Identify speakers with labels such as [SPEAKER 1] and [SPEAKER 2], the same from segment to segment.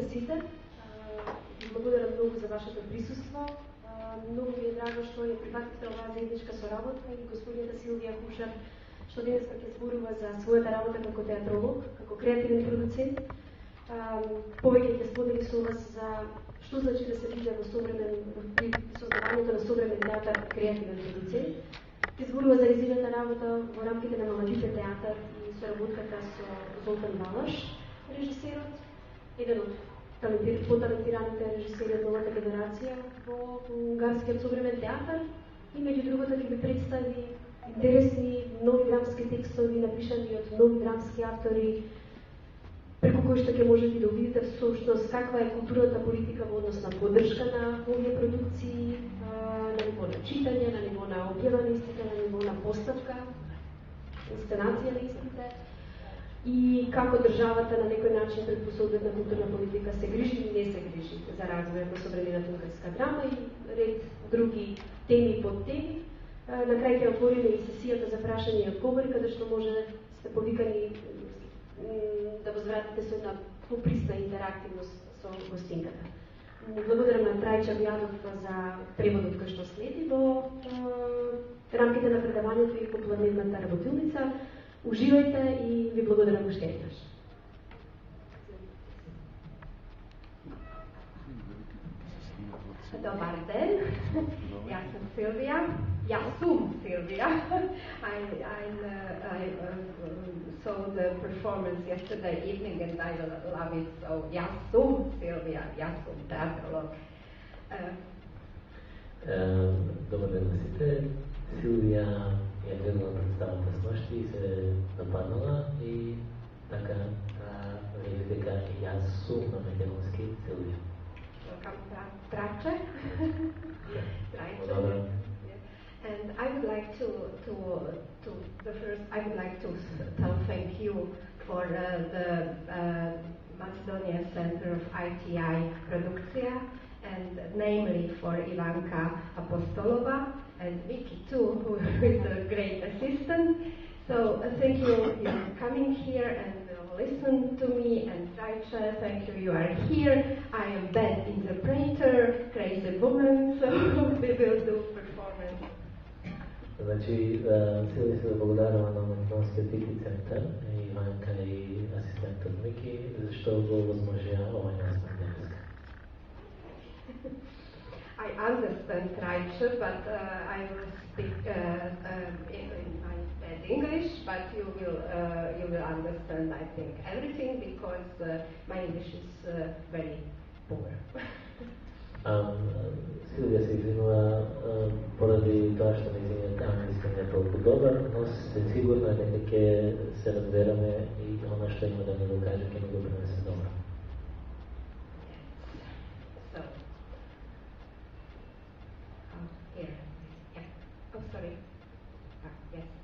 [SPEAKER 1] Сите, благодарам многу за вашето присуство. Многу ми е драго што ја прифативте оваа заедничка соработка и господината Силвија Huszár, што денеска ќе зборува за својата работа како театролог, како креативен продуцент. Повеќе ќе сподели со вас за што значи да се биде при создавањето на современ театар креативен продуцент. Ќе зборува за нејзината работа во рамките на Младите театар и соработката со Золтан Балаш, режисерот, еден од поталентираните режисери од новата генерација во унгарскиот современ театар и меѓу другото ќе ви представи интересни нови драмски текстови напишани од нови драмски автори, преку кои што ќе можете да видите всушност каква е културната политика во однос на поддршка на овие продукции, на ниво на читање, на ниво на објава на истите, на ниво на поставка, инсценација на истите, и како државата на некој начин преку соодветна културна политика се грижи или не се грижи за развојот на современата унгарска драма и ред други теми и подтеми. На крај ќе отвориме и сесијата за прашања и одговори, каде што може сте повикани да возвратите со една поприсна интерактивност со гостинката. Благодарам на Трајча Бјанов за преводот кој што следи во рамките на предавањето и попладневната работилница. Уживајте и ви благодарам уште еднаш.
[SPEAKER 2] Dobar den, ja sam Sylvia. I saw the performance yesterday evening and I love it, so ja sam Sylvia, ja sam teatrolog.
[SPEAKER 3] Dobar den na sите. Силвија ја гледала представата сношти и се нападнала и така вели дека јас сум на македонски Силвија.
[SPEAKER 2] Траче. And I would like to tell thank you for the Macedonian Center of ITI PRODUKCIJA, and namely for Ivanka Apostolova and Vicky too, who is a great assistant. So thank you for coming here and listen to me, and Traicha, thank you are here. I am bad interpreter, crazy woman, so we will do performance.
[SPEAKER 3] Значи, Силвија се благодарува на Македонскиот IT центар, Иванка и асистентот Мики, зашто го возможија овој настан денеска.
[SPEAKER 2] I understand Traicha, but I will speak in my bad English, but you will understand, I think, everything because my English is very poor.
[SPEAKER 3] Силвија се извинува поради тоа што нејзиниот англиски не е толку добар, но се сигурна дека ќе се разбереме и она што има да ни го каже ќе ни го пренесе добро.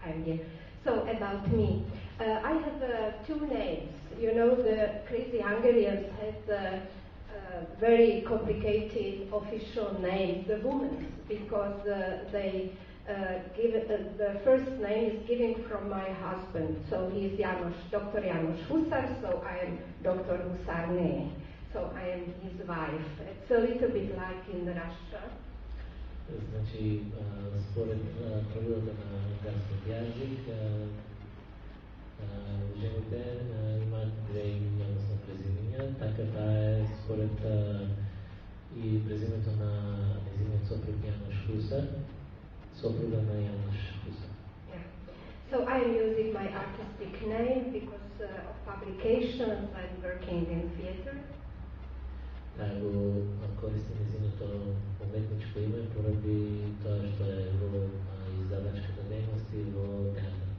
[SPEAKER 2] I'm here. So about me, I have two names. You know, the crazy Hungarians had very complicated official names, the women's, because they give the first name is given from my husband. So he is Dr. János Huszár, so I am Dr. Huszár. So I am his wife. It's a little bit like in Russia.
[SPEAKER 3] Значи, според правилата на унгарскиот јазик, жените имаат две имиња, односно презимиња, така таа е според и презимето на нејзиниот сопруг János Huszár, сопруга на János Huszár.
[SPEAKER 2] So I am using my artistic name because of publications. I'm working in theater.
[SPEAKER 3] Го користим нејзиното уметничко име поради тоа што е во издавачката дејност и во театар.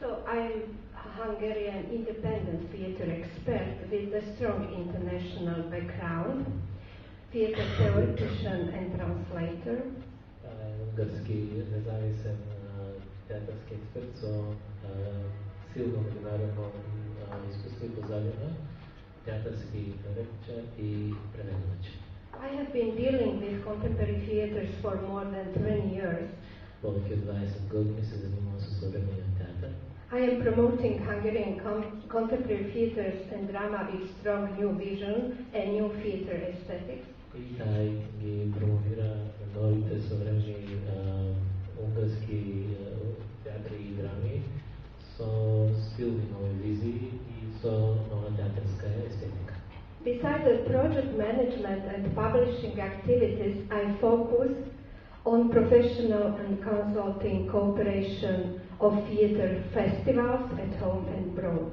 [SPEAKER 2] So I'm a Hungarian independent theater expert with a strong international background, theater theoretician and translator.
[SPEAKER 3] Унгарски независен театарски експерт со силно меѓународно искуство и позадина, театарски теоретичар и преведувач.
[SPEAKER 2] I have been dealing with contemporary theaters for more than 20 years.
[SPEAKER 3] Повеќе од 20 години се занимавам со современиот театар.
[SPEAKER 2] I am promoting Hungarian contemporary theatres and drama with strong new vision and new theatre aesthetics.
[SPEAKER 3] ITI promovira novite savremeni ungarski teatri i drami so silni novoj viziji i so nova teatrska estetika.
[SPEAKER 2] Besides the project management and publishing activities, I focus on professional and consulting cooperation of theatre festivals at home and abroad.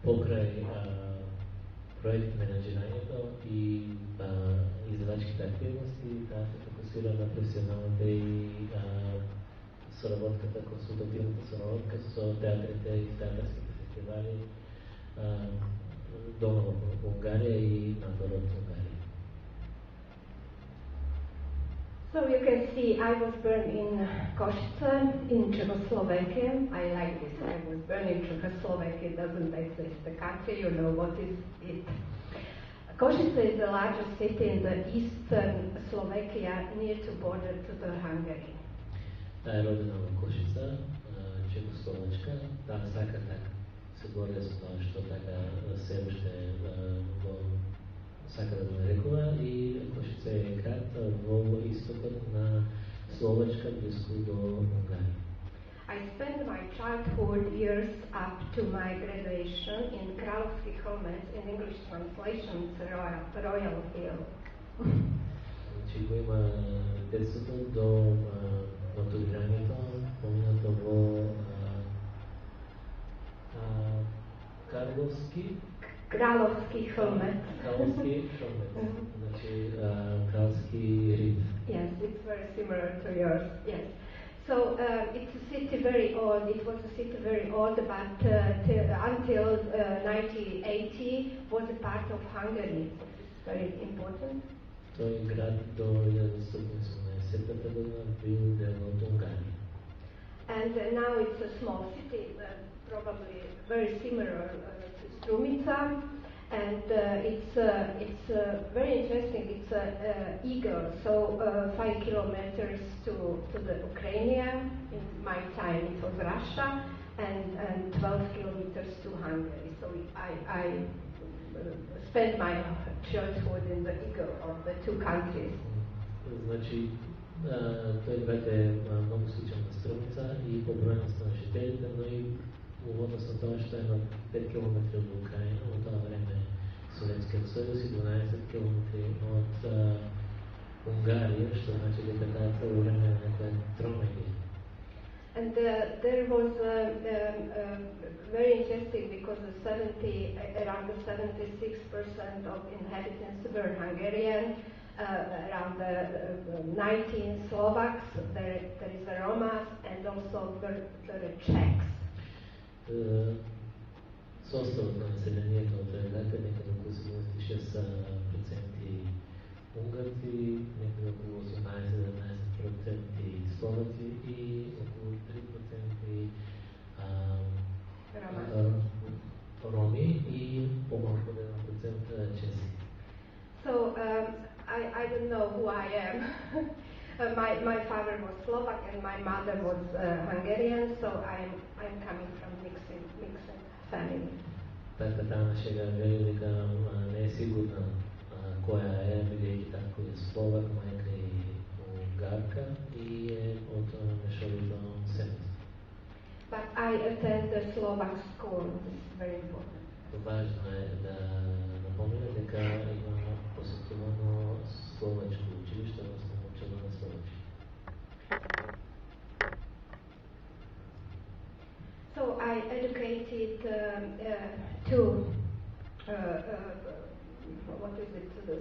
[SPEAKER 3] Pokraj projekt menadžiranja i izdavačkih aktivnosti, ta se fokusira na profesionalne i sorovodkата, консултативната соработка со театрите и театърските фестивали дома в Унгария и надвор от Унгария.
[SPEAKER 2] So you can see I was born in Košice in Czechoslovakia. I like this. I was born in Czechoslovakia. It doesn't exist the country. You know what is it. Košice is the largest city in the eastern Slovakia, near to border to the Hungary.
[SPEAKER 3] Ta je rodena u Košica, Čekoslovačka. Ta vsaka tak se borila za to što taka selište vsaka rekova i Košica je grad v istoku na Slovačka blisko do Ungarije.
[SPEAKER 2] I spent my childhood years up to my graduation in Královský Cholmec, in English translation, Royal Hill.
[SPEAKER 3] Znači, ima детството до матурирањето, поминато во
[SPEAKER 2] Královský Cholmec.
[SPEAKER 3] Znači, Královský Ryd.
[SPEAKER 2] Yes, it's very similar to yours, yes. So it's a city very old. It was a city very old, but until 1980 was a part of Hungary. It's very important.
[SPEAKER 3] Тој град до 1918 година бил дел од Унгарија.
[SPEAKER 2] And now it's a small city, probably very similar to Strumica, and it's very interesting. It's eagle, so 5 kilometers to the Ukraine. In my time, it was Russia, and 12 kilometers to Hungary. So I spent my childhood in the eagle of the two countries.
[SPEAKER 3] Значи, тој град е многу сличен на Струмица и по бројност на жителите, но и во однос на тоа што е на 5 км од Украина, во тоа време Советскиот сојуз и 12 км од Унгарија, што значи дека таа цело време е некоја тромеѓа.
[SPEAKER 2] And there was very interesting because around 76% of inhabitants were Hungarian, around 19 Slovaks, there is the Romas, and also the Czechs.
[SPEAKER 3] Составот на населението од тој град е некаде околу 76% унгарци, некаде околу 18-19% словаци и околу 3% роми и по-малку од 1% чеси.
[SPEAKER 2] So I don't know who I am. My father was Slovak and my mother was Hungarian, so I'm coming from mixed family.
[SPEAKER 3] Така таа нашега вели дека не е сигурна која е, бидејќи тако е Словак, мајка и Унгарка и е од мешовито семејство.
[SPEAKER 2] But I attend the Slovak school. This is very important.
[SPEAKER 3] Важно е да напомнеме дека има посетувано словачко училиште, односно учено на словачки.
[SPEAKER 2] So I educated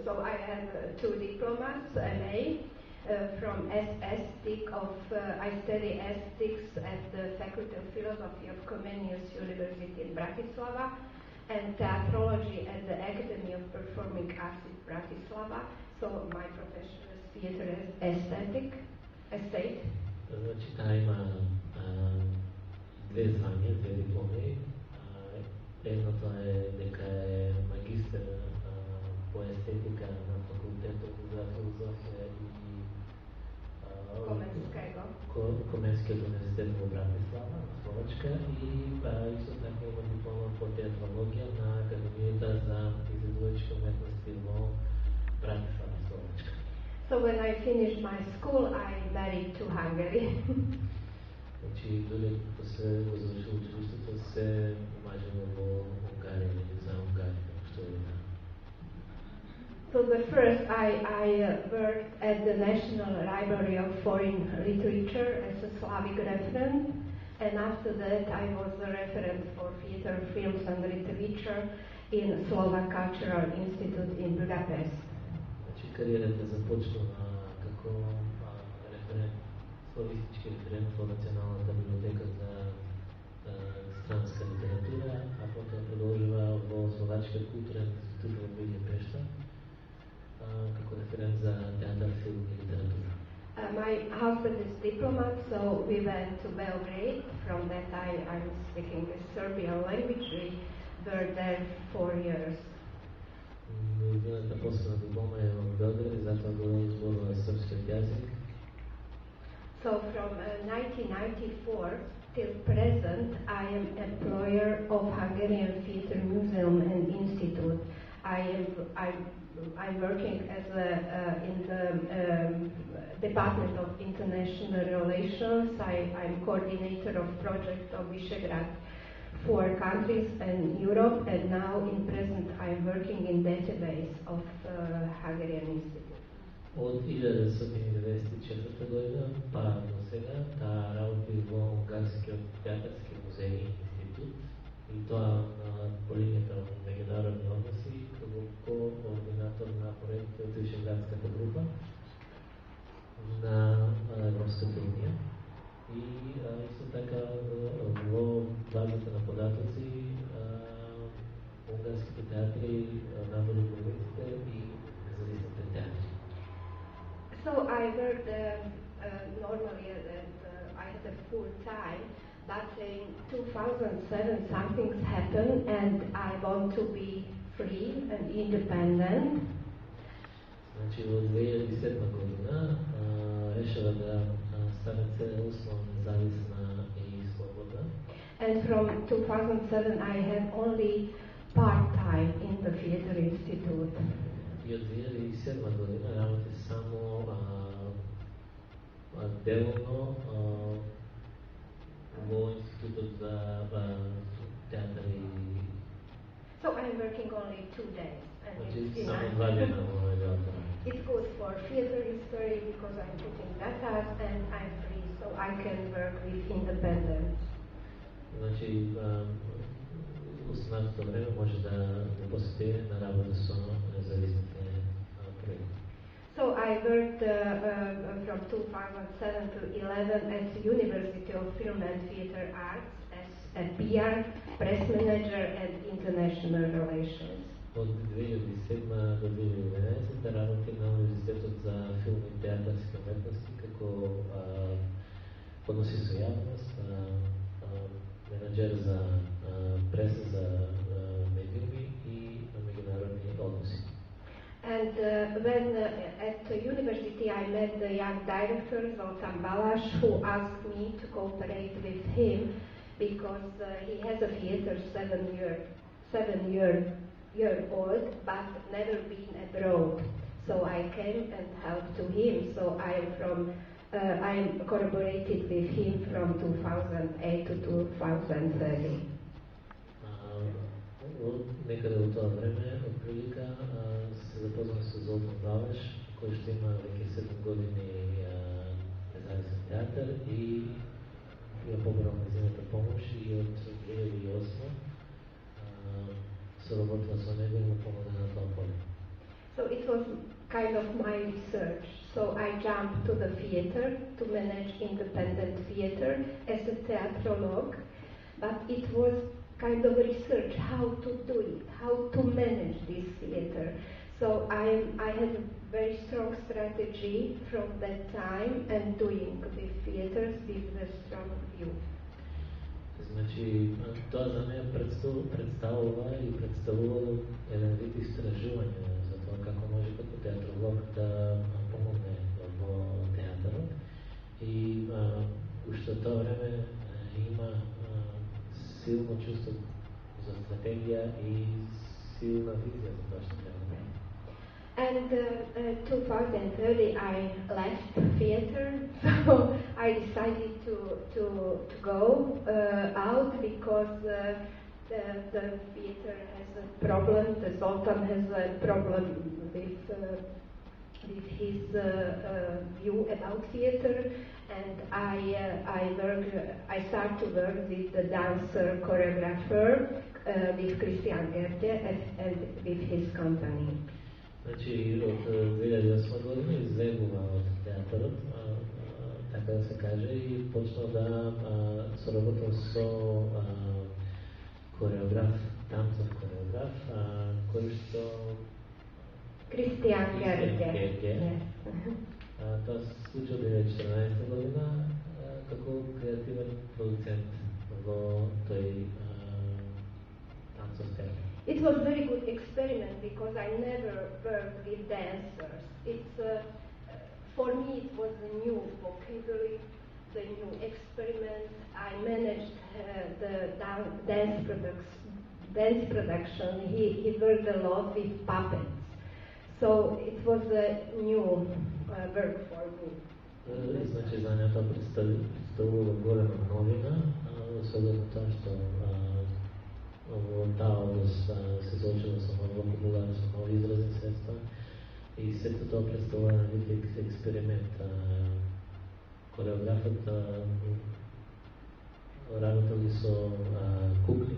[SPEAKER 2] So I have 2 diplomas, MA, from I study aesthetics at the Faculty of Philosophy of Comenius University in Bratislava, and Theatrology at the Academy of Performing Arts in Bratislava. So my profession is theater estate.
[SPEAKER 3] Значи таа има две звања, две дипломи. Едното е дека е магистер по естетика на факултетот за филозофија и Comenius University u Bratislava, Slovačka i isto tako ima diploma po teatrologija na Akademiji za izvođačke umetnosti u Bratislava, Slovačka.
[SPEAKER 2] So when I finished my school, I married to Hungary.
[SPEAKER 3] Znači, dole ko se završilo učilište, se umažilo u Ungariji ili za Ungariju, što je da.
[SPEAKER 2] So the first, I worked at the National Library of Foreign Literature as a Slavic referent, and after that I was the referent for theater, films and literature in Slovak Cultural Institute in Budapest.
[SPEAKER 3] Znači, karijerata započela kako referent, slovistički referent u Nacionalната biblioteka za stranska literatura, a potom продължила в Словачка културен институт в Будапешта како референт за театър, филм и литература.
[SPEAKER 2] My husband is diplomat, so we went to Belgrade. From that I'm speaking the Serbian language. We were there 4 years.
[SPEAKER 3] Неговата последна диплома е в Белград и затова го използва сръбският език.
[SPEAKER 2] So from 1994 till present, I am employer of Hungarian Theatre Museum and Institute. I'm working as in the Department of International Relations. I'm coordinator of project of Visegrad 4 countries and Europe, and now in present I'm working in database of Hungarian Institute.
[SPEAKER 3] От 1994 година па до сега таа работи во Унгарскиот театарски музеј институт и тоа по линијата на меѓународни односи како координатор на проектот Вишеградската група на Европската унија и исто така во базата на податоци унгарските театри, набори болниците и независните театри.
[SPEAKER 2] So I worked normally I had a full time, but in 2007 something happened and I want to be free and independent.
[SPEAKER 3] Значи во 2007 година решила да стане целосно независна и слободна.
[SPEAKER 2] And from 2007 I had only part-time in the Theatre Institute.
[SPEAKER 3] И от 2007 година работи само делно во институтот за театар и...
[SPEAKER 2] So I'm working only 2 days. And
[SPEAKER 3] значи само 2 дена во работа.
[SPEAKER 2] It's good for theatre history because I'm putting data and I'm free, so I can work with independence.
[SPEAKER 3] Значи останатото време може да посвети на работа со независните проекти.
[SPEAKER 2] So I worked from 2007 to 2011 at the University of Film and Theatre Arts as a PR, press manager and international relations.
[SPEAKER 3] От 2007 до 2011 работи на Университетот за филм и театарски уметности како подноси со јавност, менеджер за преса, за медиуми и меѓународни односи.
[SPEAKER 2] And when at the university I met the young director Zoltán Balázs, who asked me to cooperate with him because he has a theater 7-year-old but never been abroad. So I came and helped to him. So I collaborated with him from 2008 to 2030.
[SPEAKER 3] Некаде во тоа време, од прилика, се запознав со Золтан Балаш, кој што има веќе 7 години независен театар и ја побрал нејзината помош и од 2008 соработила со него и му помогна на тоа поле.
[SPEAKER 2] So it was kind of my research. So I jumped to the theater to manage independent theater as a theatrolog, but it was kind of research how to do it, how to manage this theater. So I had a very strong strategy from that time and doing the theaters with a strong view.
[SPEAKER 3] Значи, тоа за мене представува и представувало еден вид истражување за тоа како може како театролог да помогне во театарот И уште од тоа време има силно чувство за стратегија и силна визија за тоа што треба да прави.
[SPEAKER 2] And 2030 I left theater, so I decided to go out because the theater has a problem, the Zoltan has a problem with his view about theater, and I start to work with the dancer choreographer with Christian Gerde and with his company.
[SPEAKER 3] Значи, од 2008 година избегува од театарот, така да се каже, и почнал да соработам со хореограф, танцов хореограф, кој што
[SPEAKER 2] Christian Gerde.
[SPEAKER 3] Тоа се случи 2014 година како креативен продуцент во тој танцов театар.
[SPEAKER 2] It was a very good experiment because I never worked with dancers. It's for me it was a new vocabulary, the new experiment. I managed the dance production. He worked a lot with puppets, so it was a new work for me.
[SPEAKER 3] Значи, зањата представува голема новина, особено тоа што во таа област се соочува со нов вокабулар, со нови изразни средства и сето тоа представува вид експеримент. Хореографот работел со кукли.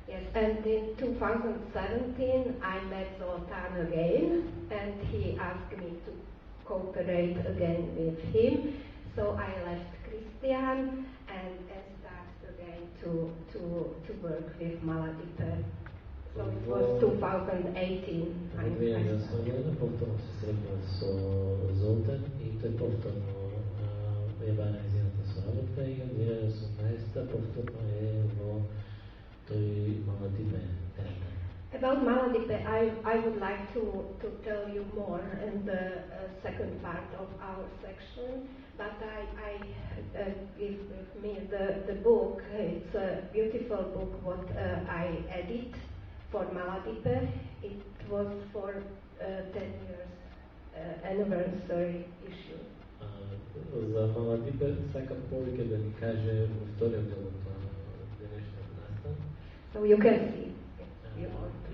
[SPEAKER 2] Yes, and in 2017 I met Zoltan again, and he asked me to cooperate again with him. So I left Christian and started again to work with Maladipe. So it was 2018.
[SPEAKER 3] Повторно се срекнав со Золтан и тој повторно е организираната соработка и од 2018 повторно е во тој Малadipe театар.
[SPEAKER 2] About Maladipe, I would like to tell you more in the second part of our section, but I give me the book. It's a beautiful book what I edit for Maladipe. It was for 10 years anniversary issue.
[SPEAKER 3] За Малadipe сакам повеќе да ни каже во вториот дел од денешниот настан.
[SPEAKER 2] So you can see.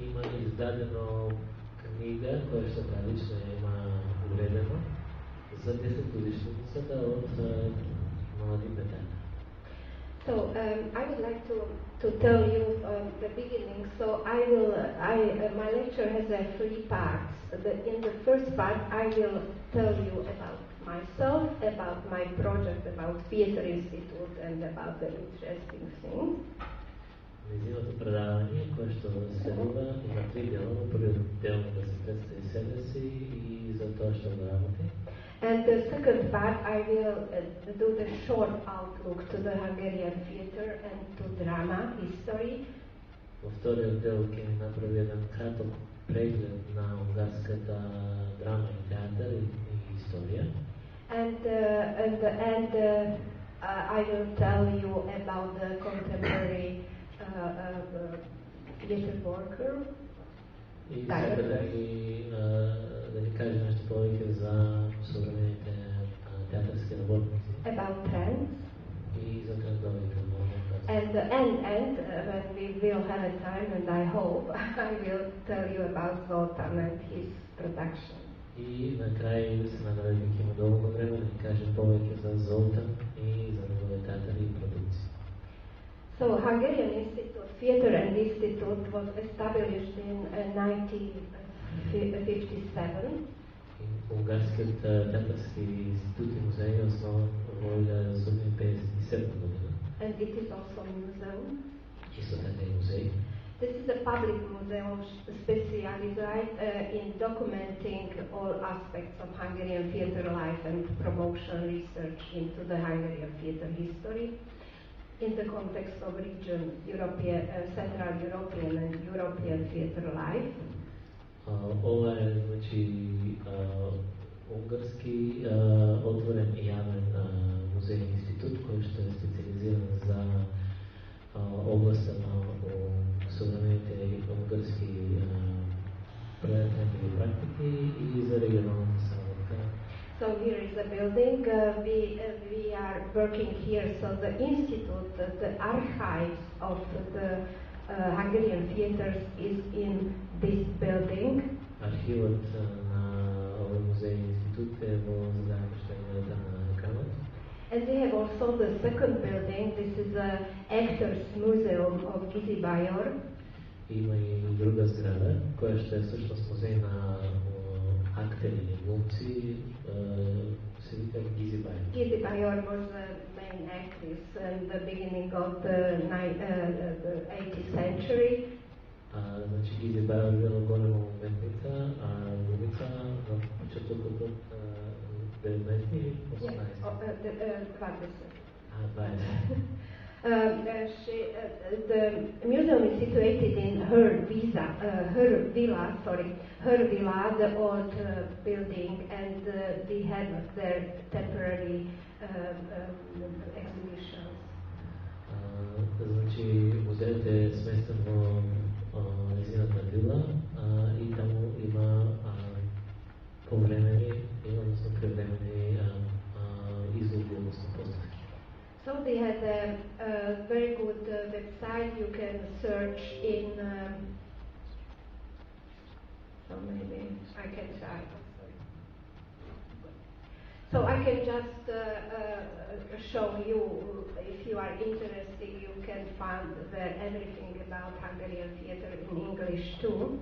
[SPEAKER 3] Има издадено книга која што прилично има уредено за 10 годишницата од Малadipe театар.
[SPEAKER 2] So I would like to tell you the beginning. So my lecture has 3 parts. In the first part, I will tell you about myself, about my project, about Theatre Institute, and about the interesting things.
[SPEAKER 3] Нејзиното предавање, кое што се рува, има 3 дела. Во првиот дел да се представи себе си и за тоа што го работи.
[SPEAKER 2] And the second part, I will do the short outlook to the Hungarian theatre and to drama history.
[SPEAKER 3] Во вториот дел ќе ни направи еден краток преглед на унгарската драма и театар и историја.
[SPEAKER 2] And at the end, I will tell you about the contemporary theatre worker.
[SPEAKER 3] И сега да ни каже нешто повеќе за современите театарски работници.
[SPEAKER 2] About trends.
[SPEAKER 3] И за трендовите во
[SPEAKER 2] And when we will have a time, and I hope, I will tell you about Zoltan and his production.
[SPEAKER 3] И на крај се надевам дека има доволно време да ни каже повеќе за Золтан и за неговите театари и продукции.
[SPEAKER 2] So Hungarian Institute, Theatre and Institute was established in 1957.
[SPEAKER 3] Унгарскиот театарски институт и музеј е основан во 1957 година.
[SPEAKER 2] And it is also a museum.
[SPEAKER 3] Исто така и музеј.
[SPEAKER 2] This is a public museum specialized in documenting all aspects of Hungarian theatre life and promotion research into the Hungarian theatre history in the context of region, European, Central European and European theatre life.
[SPEAKER 3] Ова е, значи, ungarski otvoren i javan muzejni institut koji što je specializiran za oblastima u suvremenite ungarski projektanje i praktiki i za regionalne savjeta.
[SPEAKER 2] So here is a building. We are working here. So the institute, the archives of the Hungarian theaters is in this building.
[SPEAKER 3] Arhivot na ovom muzejni institut je bilo zadano što je na ekranu.
[SPEAKER 2] And they have also the second building. This is the Actors Museum of Gizi Bajor.
[SPEAKER 3] Ima i druga zgrada koja što je sušnost muzej na akteri i glumci se vika Gizi Bajor.
[SPEAKER 2] Gizi Bajor was the main actress in the beginning of the 18th century.
[SPEAKER 3] Znači Gizi Bajor je bila golema umetnica, a glumica na početku 19. i 18.
[SPEAKER 2] The museum is situated in her villa, the old building, and we have there temporary exhibitions.
[SPEAKER 3] Znači muzejът е сместен в незината вила и там има повремени, odnosno privremeni izložbe, odnosno postavke.
[SPEAKER 2] So they have a very good website. You can search in. So maybe I can try. So I can just show you, if you are interested, you can find there everything about Hungarian theater in English too.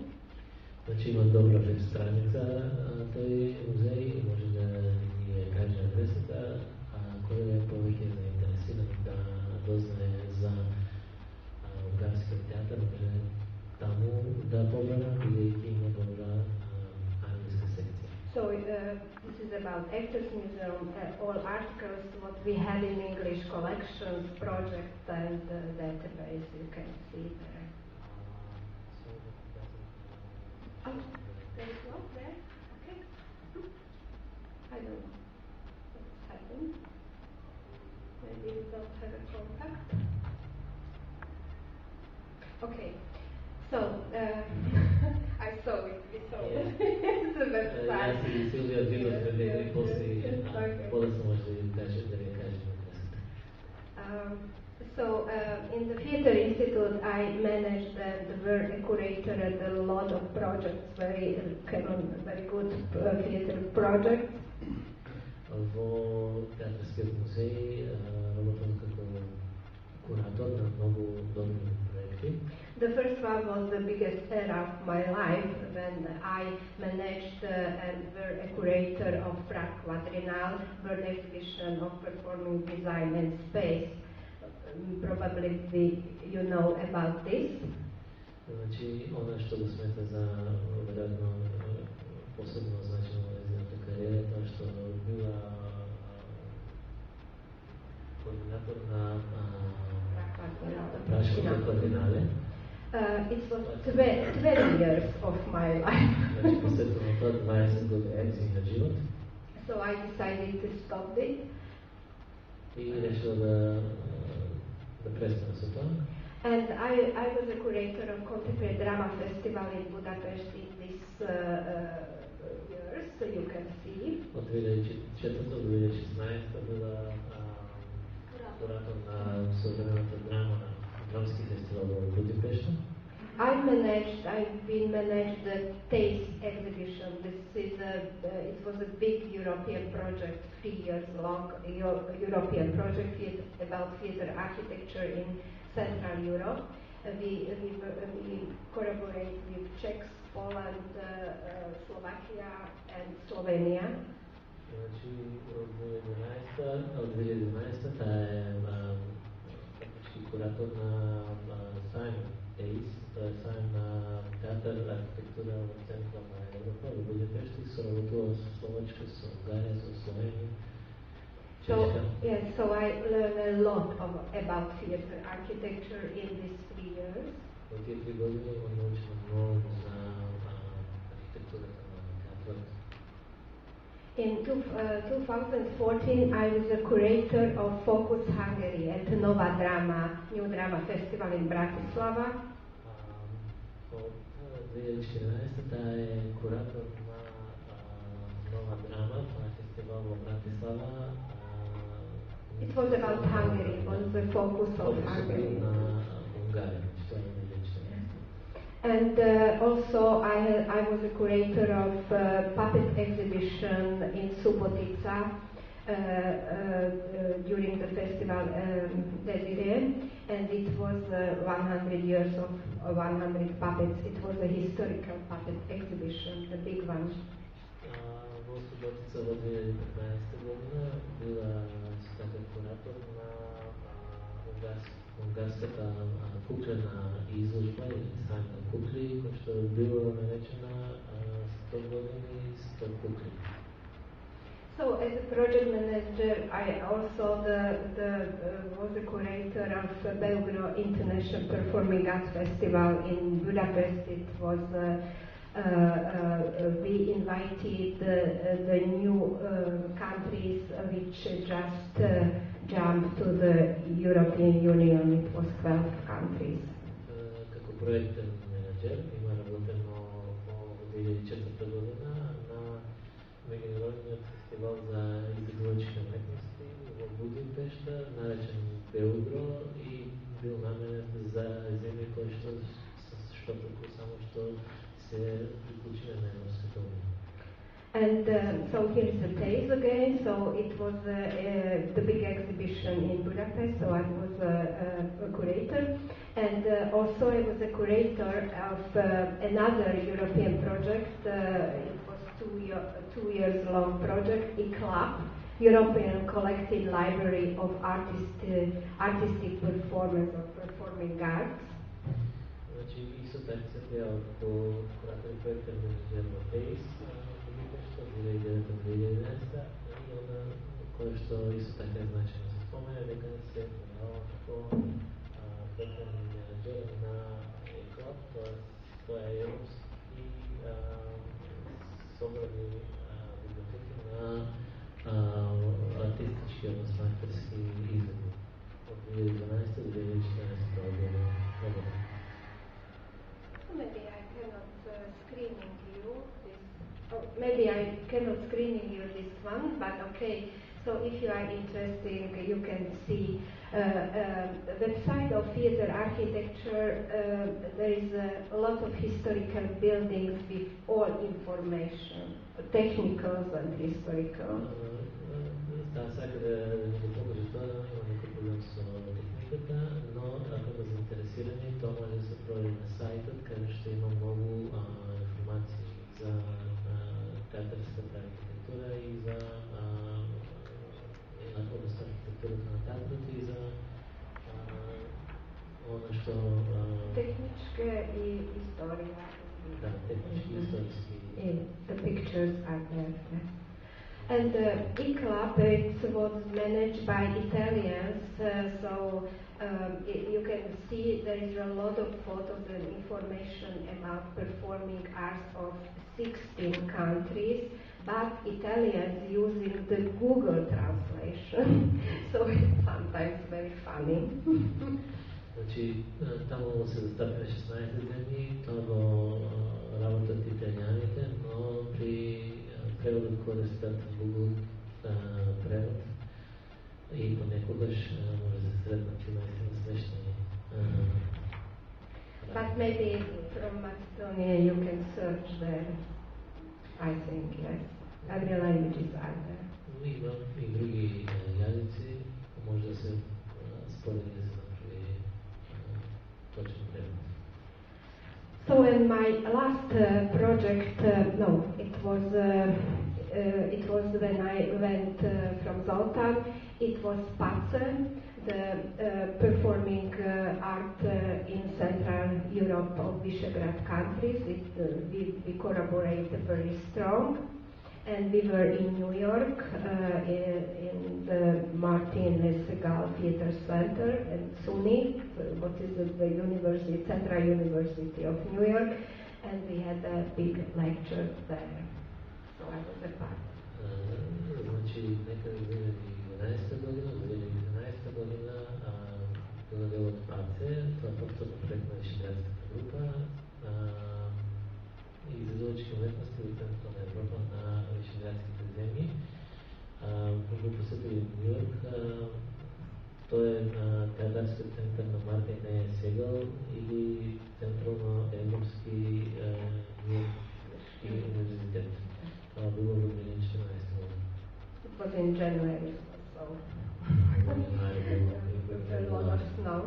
[SPEAKER 3] Znači ima dobra web stranica toj muzeji i može da je kaže adresata, a koja je povijek je zainteresiran da doznaje za ungarski teatr, može tamo da pogleda gdje ima dobra anglijska sekcija.
[SPEAKER 2] So this is about Actors Museum, all articles, what we have in English, collections, projects, and database you can see there. Oh, there is one there. Okay. I don't know what's happened. Maybe we don't have a contact. Okay. So I saw it. We saw it. It's a website.
[SPEAKER 3] Ja si Sylvia videla predvede i poslije, pola sam možda i kaže da je kažem
[SPEAKER 2] So in the Theatre Institute, I managed and were a curator at a lot of projects, very good theatre projects.
[SPEAKER 3] В театрският музей работам като куратор на много добри проекти.
[SPEAKER 2] The first one was the biggest era of my life when I managed and were a curator of Prague Quadrenal, World Exhibition of Performing Design and Space. Probably you know about this.
[SPEAKER 3] Znači, ono što ga smeta za vjerojatno posebno značajno njeziната karijera, to što bila koordinator na Praškom Quadrenale.
[SPEAKER 2] It was 12 years of my life.
[SPEAKER 3] Znači, posvetilo to 20 godina na život.
[SPEAKER 2] So I decided to stop it.
[SPEAKER 3] I rešila da prestane sa to.
[SPEAKER 2] And I was a curator of Contemporary Drama Festival in Budapest in this years, so you can see.
[SPEAKER 3] Od 2004 do 2016 bila kurator na suvremeната драма на драмски фестивал в Будапешта.
[SPEAKER 2] I've been managed the TASTE exhibition. It was a big European project, 3 years long, European project about theatre architecture in Central Europe. We collaborate with Czech, Poland, Slovakia and Slovenia.
[SPEAKER 3] Znači, od 2011 ta je praktički kurator na sajmu TASTE, to je sajm na teatr arhitektura u centralna Evropa u Budimpešti, suraботила с Slovačka, с Ungarija, с Slovenija, Češka.
[SPEAKER 2] So I learned a lot about theatre architecture in these 3 years.
[SPEAKER 3] В тези 3 години имам научено много за архитектурата на театрът.
[SPEAKER 2] In 2014, I was a curator of Focus Hungary at Nova Drama, New Drama Festival in Bratislava.
[SPEAKER 3] Od 2014 ta je kurator na Nova Drama, na festivalu Bratislava.
[SPEAKER 2] It was about Hungary, it was the focus of Hungary.
[SPEAKER 3] Na Hungary, što je najljepše.
[SPEAKER 2] And also I was a curator of puppet exhibition in Subotica during the festival Desire, and it was 100 years of 100 puppets. It was a historical puppet exhibition, the big one.
[SPEAKER 3] В Subotica od 2015. godina bila taka kurator na hungarskата куклена изложба или sajma kukli, što je bilo narečena 100 godini 100 kukli.
[SPEAKER 2] So as a project manager, I also was a curator of Belgrade International Performing Arts Festival in Budapest. It was we invited the new countries which just jumped to the European Union. It was 12 countries.
[SPEAKER 3] Како проектен менеджер има работено од 2004 година на Меѓународниот фестивал за изгледувачки уметности во Будимпешта, наречен Белгро, и бил наменет за земји кои што само што се приклучени на Европската унија.
[SPEAKER 2] And so here is the tales again. So it was the big exhibition in Budapest. So I was a curator, and also I was a curator of another European project. It was 2 years long project, ICLAP, European Collective Library of Artistic Performance of Performing Arts.
[SPEAKER 3] Значи, исто така се бил по куратор проектен менеджер во ТЕИС, што 2009-2011, и она кој што исто така е значено се спомена дека се појавила како проектен менеджер на ЕКЛАП, тоа е европски собрани библиотеки на артистички, односно авторски изгледи од 2012 до 2014 година.
[SPEAKER 2] Maybe I cannot screening you this. Oh, maybe I cannot screening you this one, but okay. So if you are interested, you can see the website of theater architecture. There is a lot of historical buildings with all information, technicals and historical.
[SPEAKER 3] Да, сака да ви покажа тоа, има некој проблем со техниката, но ако сте заинтересирани, тоа може да се провери на сајтот, каде што има многу информации за театарската архитектура и за односно архитектурата на театрот и за оно што
[SPEAKER 2] Техничка и историја.
[SPEAKER 3] Да, технички и историски.
[SPEAKER 2] The pictures are there. Yes. And ICLAP, it was managed by Italians, so you can see there is a lot of photos and information about performing arts of 16 countries, but Italians using the Google translation, so it's sometimes very funny.
[SPEAKER 3] Значи, таму се застапиме 16 земји, тоа го работат италијаните, но при преводот користат Google превод и понекогаш може да се сретнат и наистина смешни.
[SPEAKER 2] But maybe from Macedonia you can search there, I think, yes. Every languages are there.
[SPEAKER 3] Има и други јазици, може да се спореди да се направи точен превод.
[SPEAKER 2] So in my last project, it was when I went from Zoltan. It was PACE, the performing art in Central Europe of Visegrad countries. We collaborate very strong, and we were in New York in the Martin Segal Theater Center and SUNY, what is the university, Central University of New York, and we had a big lecture there. So I was a part.
[SPEAKER 3] Значи, нека 2011 година, 2011 година bila delo od prace, това повторно проект на Вишеградската група и изследовачки уметности в центъра на Европа на Вишеградските земли. Го посетили в Нью Йорк. Той е театърски център на Марта и нея Сегъл или Централно-Европски Нью-Йоркски университет. Това било в 2014 година.
[SPEAKER 2] It was in January, so a lot of snow.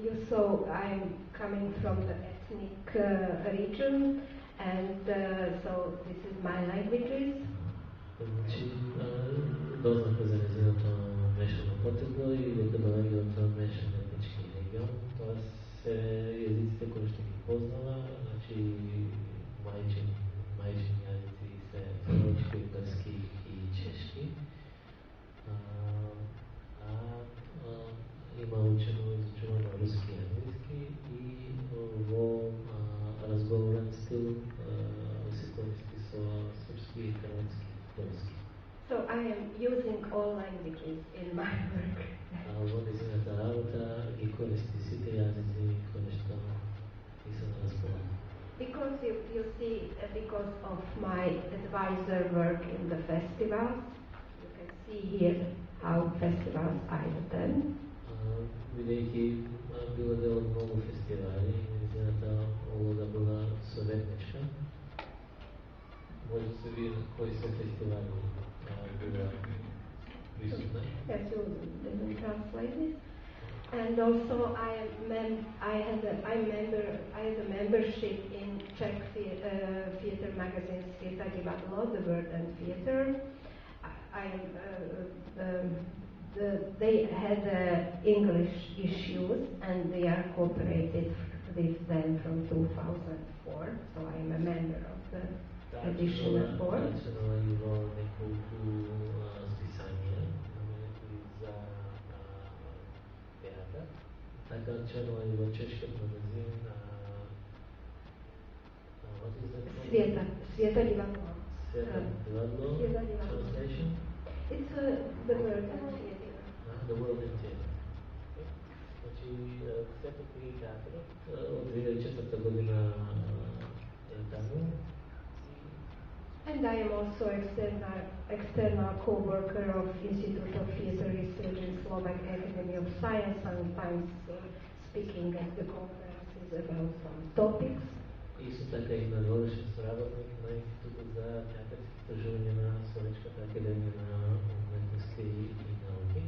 [SPEAKER 2] You saw I'm coming from the ethnic region, and so this is my languages.
[SPEAKER 3] Значи, дознахме за незиното мешано потегло и добавили от мешан етнически регион. Тоест, езиците, които ще ги познала, значи майчини езици са срочки, гърски и чешки. Има учено изучено на руски и английски и в разговорен стил се користи с сръбски и хърватски.
[SPEAKER 2] So I am using all languages in my work.
[SPEAKER 3] Водизната работа ги користи сите язици, които са на разположение.
[SPEAKER 2] Because you see, because of my advisor work in the festivals, you can see here how festivals I attend.
[SPEAKER 3] Бидейки била дела много фестивали, незината улога била съветничка. Може да се види кои са фестивали била присутна.
[SPEAKER 2] Yes, you didn't translate this. And also I had a membership in Czech theater magazines Theatre Divadlo, The Word and Theater. They had English issues and they are cooperated with them from 2004. So I am a member of the edition board.
[SPEAKER 3] Така членува и в чешкият магазин
[SPEAKER 2] Света Divadlo.
[SPEAKER 3] Translation?
[SPEAKER 2] It's the word and theater.
[SPEAKER 3] The World in Theater. Значи, Света и театърът от 2004 година е там.
[SPEAKER 2] And I am also external co-worker of Institute of Theatre Research in Slovak Academy of Science, sometimes speaking at the conferences about some topics.
[SPEAKER 3] Исто така и водещ работник на Института за театърски стажувания на Словенската академия на уметности и науки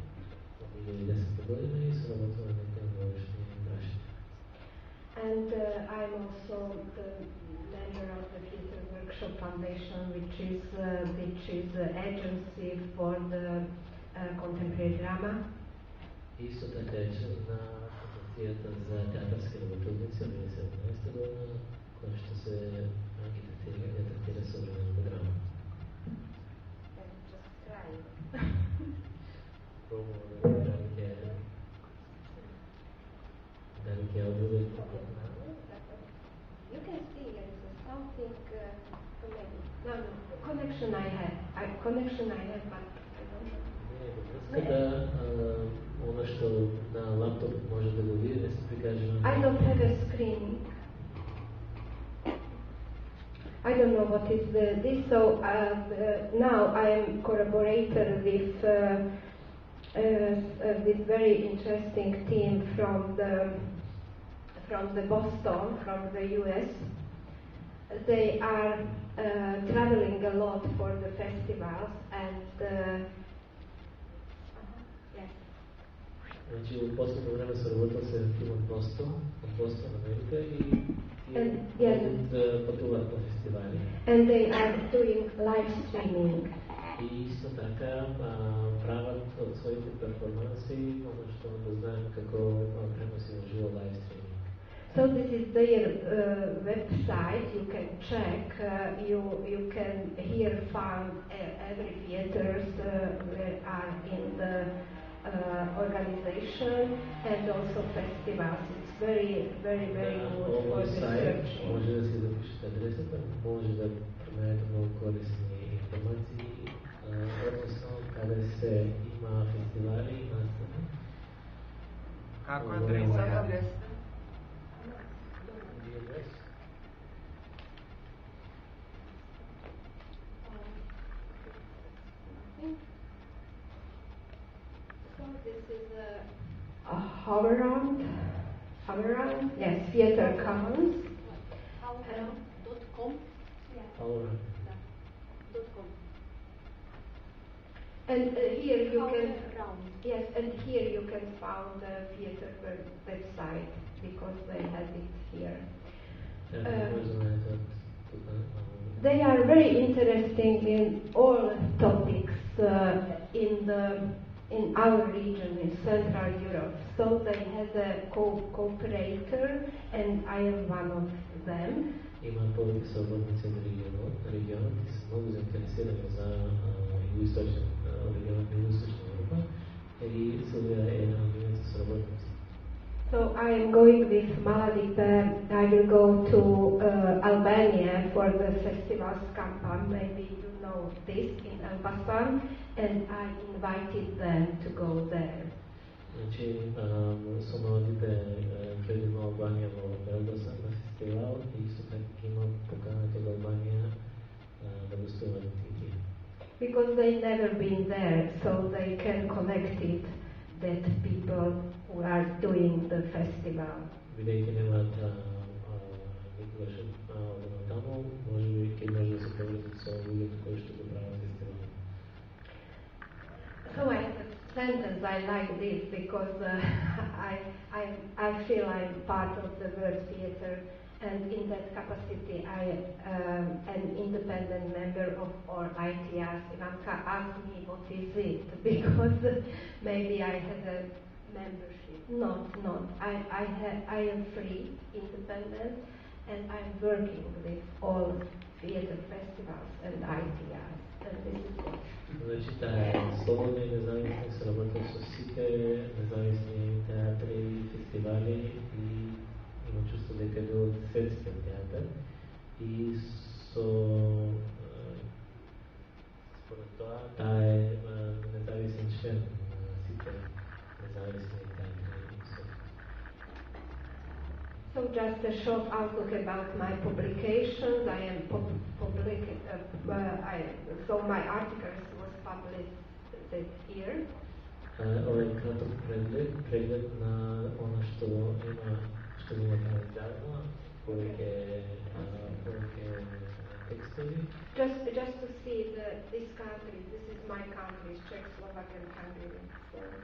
[SPEAKER 3] от 2010 година и се работва на някакъв водещи браши.
[SPEAKER 2] And I'm also the member of the Theatre Workshop Foundation, which is the agency for the contemporary drama.
[SPEAKER 3] Исто така е член на Асоциацията за театърски работници от 2017 година, която ще се агитатира съвременната драма.
[SPEAKER 2] You can see it's something connection I have, but I don't know.
[SPEAKER 3] Връзката, нещо на лаптоп може да го види, да се прикаже.
[SPEAKER 2] I don't have a screen. I don't know what is this. So now I am collaborator with this very interesting team from the Boston, from the US. They are traveling a lot for the festivals and yes.
[SPEAKER 3] Значи от последно време се работил с тим от Бостон, Америка и пътуват по фестивали.
[SPEAKER 2] And they are doing live streaming.
[SPEAKER 3] И исто така правят от своите перформанси, защото да знаем какво преноси на живо лайв стриминг.
[SPEAKER 2] So this is their website. You can check. You can here find every theaters that are in the organization and also festivals. It's very good for the searching.
[SPEAKER 3] Може да си запишете адресата, може да najdemo mnogo korisni informaciji, odnosno kada se ima festivali i nastave.
[SPEAKER 4] Kako adresa?
[SPEAKER 2] So this is a hover-round, yes, Theatre Commons.
[SPEAKER 1] Hover.com.
[SPEAKER 3] Hover-round.
[SPEAKER 1] .com.
[SPEAKER 2] And here you can,
[SPEAKER 1] Hover-round.
[SPEAKER 2] yes, and here you can find the theatre website because they have it here. They are very interesting in all topics in our region, in Central Europe. So they had a co-operator, and I am one of them.
[SPEAKER 3] Има повече съвъртници на региона, те са много заинтересирани за регионът на Юго-Источна Европа и Силвия е една от нейните съвъртници.
[SPEAKER 2] So I am going with Maladipe. I will go to Albania for the festival's campaign. Maybe you know this in Elbasan, and I invited them to go there.
[SPEAKER 3] Значи, с Малadipe гледаме Албания в Елбасан на фестивал и съответно има поканата в Албания да гостуват и тия.
[SPEAKER 2] Because they never been there, so they can connect it that people who are doing the festival.
[SPEAKER 3] Бидейки нямат никога там, може би може да се повързат с людите, които ще го правят фестивал.
[SPEAKER 2] So I have a sentence I like this because I feel I'm part of the world theatre, and in that capacity I am an independent member of our ITIs. Ivanka asked me what is it because maybe I had a membership. Not. I am free, independent, and I'm working with all theatre festivals and ITIs, and this is it.
[SPEAKER 3] Значи тая свободна и независна се работи с всичките независни театри, фестивали и има чувство дека е от светския театър и според това тая е независен член на всичките независни театри и свет.
[SPEAKER 2] So just a short outlook about my publications. I am so my articles was published this year.
[SPEAKER 3] Ovo je kratak pregled na ono što ima zajedno, kolike tekstovi.
[SPEAKER 2] Just to see this country, this is my country, Czechoslovakia and Hungary.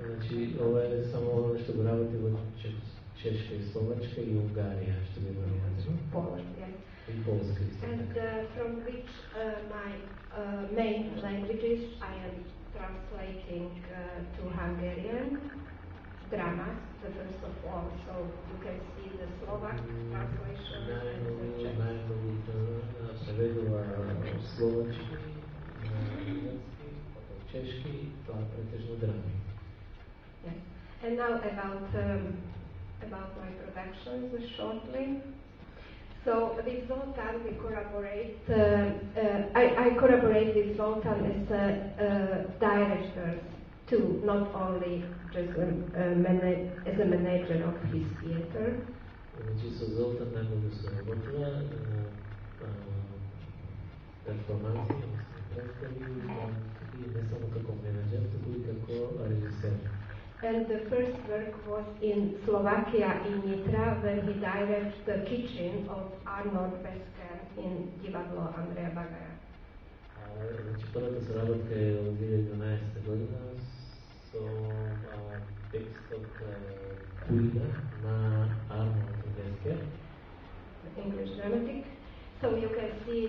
[SPEAKER 3] Значи, ovo je samo ono što го работи в Чешка и Словачка и Унгария, ще ви вариантно.
[SPEAKER 2] Poland, yes.
[SPEAKER 3] И Полска.
[SPEAKER 2] And from which my main languages I am translating to Hungarian dramas, the first of all. So you can see the Slovak translation and the Czech.
[SPEAKER 3] Najmnogo prevедува словачки, немски, потом чешки, това претежно драми.
[SPEAKER 2] Yes. And now about my productions shortly. So with Zoltan we collaborate. I collaborate with Zoltan as a director too, not only just as a manager of his theater.
[SPEAKER 3] Значи с Золтан най-много се работила перформанси, представи и не само како менеджер, но и како режисер.
[SPEAKER 2] And the first work was in Slovakia, in Nitra, when he directed the kitchen of Arnold Vesker in Divadlo Andreja Bagara.
[SPEAKER 3] Значи първата се работа е от 2012 година с текст от Куида на Арнолд Вескер.
[SPEAKER 2] English dramatic. So you can see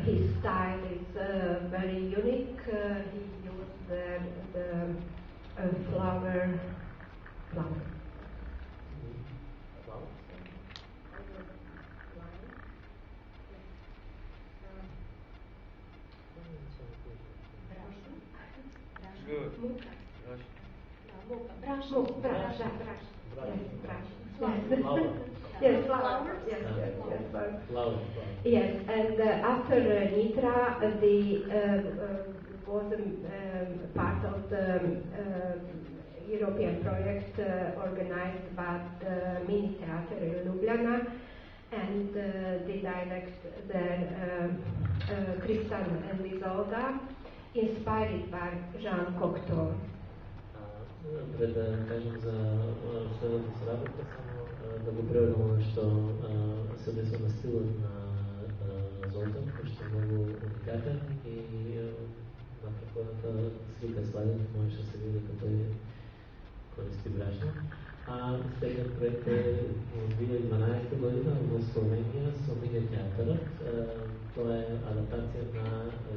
[SPEAKER 2] his style is very unique. He used the flower.
[SPEAKER 4] Good.
[SPEAKER 2] Brush. Yes, flowers. Yes, flowers.
[SPEAKER 3] Flowers.
[SPEAKER 2] Yes, and after Nitra, the was part of the European project organized by the Mini Theater in Ljubljana, and the director there, Tristan and Isolda, inspired by Jean Cocteau.
[SPEAKER 3] Пред да кажем за следната си работа, само да го преведам нещо се десва на стила на Золтан, който е много обикатен и на предходната слика слайдът можеше да се види като той користи брашно. Следният проект е от 2012 година в Словения с Мини театърът. Това е адаптация на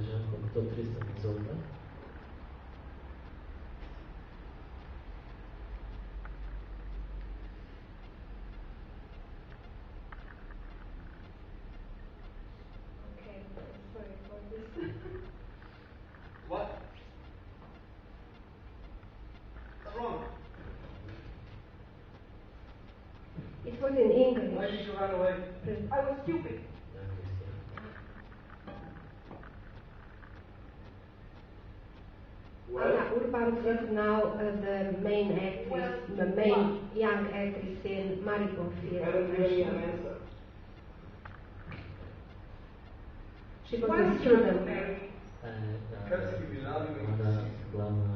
[SPEAKER 3] Жан Кокто Тристан и Изолда.
[SPEAKER 4] What? What's wrong?
[SPEAKER 2] It was in English.
[SPEAKER 4] Why did you run away?
[SPEAKER 2] I was stupid. Anna Urban is now the main actress, the main young actress in Maribor Theatre. She was a student.
[SPEAKER 3] Она главна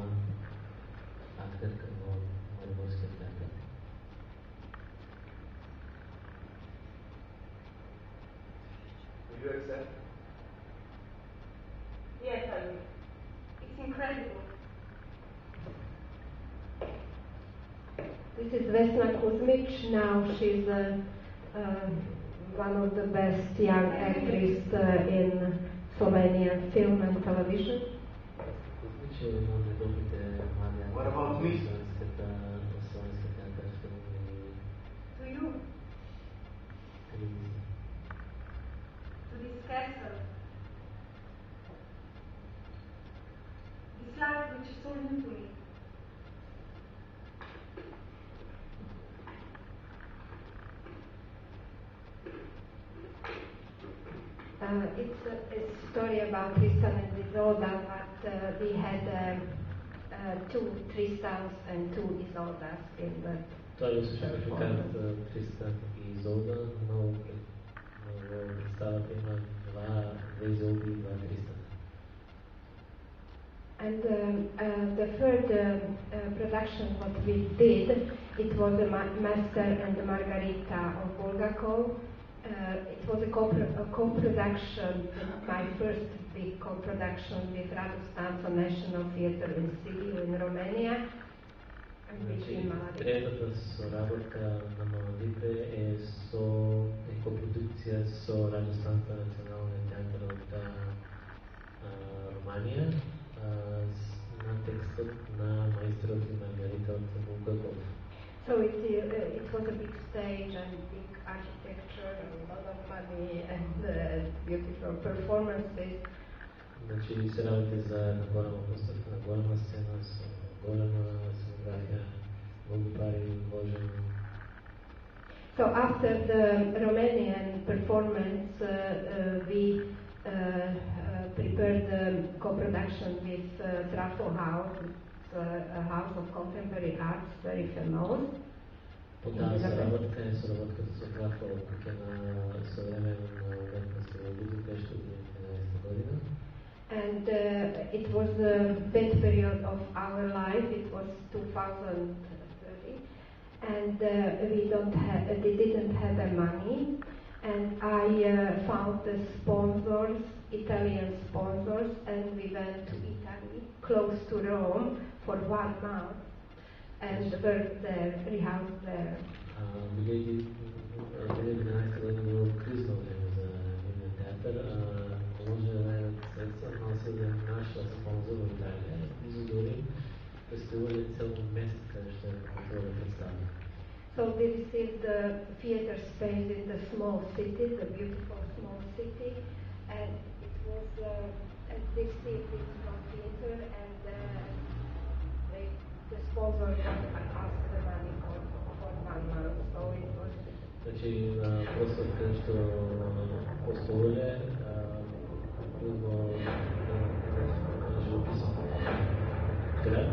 [SPEAKER 3] актерка в Мариборския театър.
[SPEAKER 4] Will you accept?
[SPEAKER 5] Yes, I will. It's incredible.
[SPEAKER 2] This is Vesna Kuzmic. Now she's one of the best young actresses in Slovenian film and television.
[SPEAKER 4] What about me?
[SPEAKER 5] To you. To this castle. This life which is so new to me.
[SPEAKER 2] It's a story about Tristan and Isolda, but we had two Tristans and two Isoldas in the
[SPEAKER 3] Това е също така Тристан и Изолда, но представата има две Изолди и два Тристана.
[SPEAKER 2] And the third production what we did, it was a Master and Margarita of Bulgakov. It was a co-production, my first big co-production with Radostanța National Theatre in Sibiu in Romania.
[SPEAKER 3] Третата работа на младите е копродукция с Радостанța Националния театър от Румъния на текстът на майсторът и Маргарита от Булгаков.
[SPEAKER 2] So it was a big stage and big architecture and a lot of money and beautiful performances.
[SPEAKER 3] Значи се работи за една голяма постановка, на голяма сцена с голяма сценография, много пари вложено.
[SPEAKER 2] So after the Romanian performance, we prepared the co-production with Trafo House, a house of contemporary arts, very famous.
[SPEAKER 3] Подава работа е соработката с Трafo, тук е на съвременна уметност в Будапешт от 2011 година.
[SPEAKER 2] And it was the best period of our life. It was 2030, and they didn't have the money. And I found the sponsors, Italian sponsors, and we went to Italy, close to Rome, for 1 month, and worked there, rehearsed there.
[SPEAKER 3] 2011 година било кризно време за Мини театър. Може да найдат средства, но се да нашла спонсор в Италия и за дори фестивали цел месец, къде ще да представя.
[SPEAKER 2] So they received the theater space in the small city, the beautiful small city, and it was they received it from theater, and the sponsor asked the money for 1 month. So it was.
[SPEAKER 3] Значи Значи, просто открито постове, друго живописан град.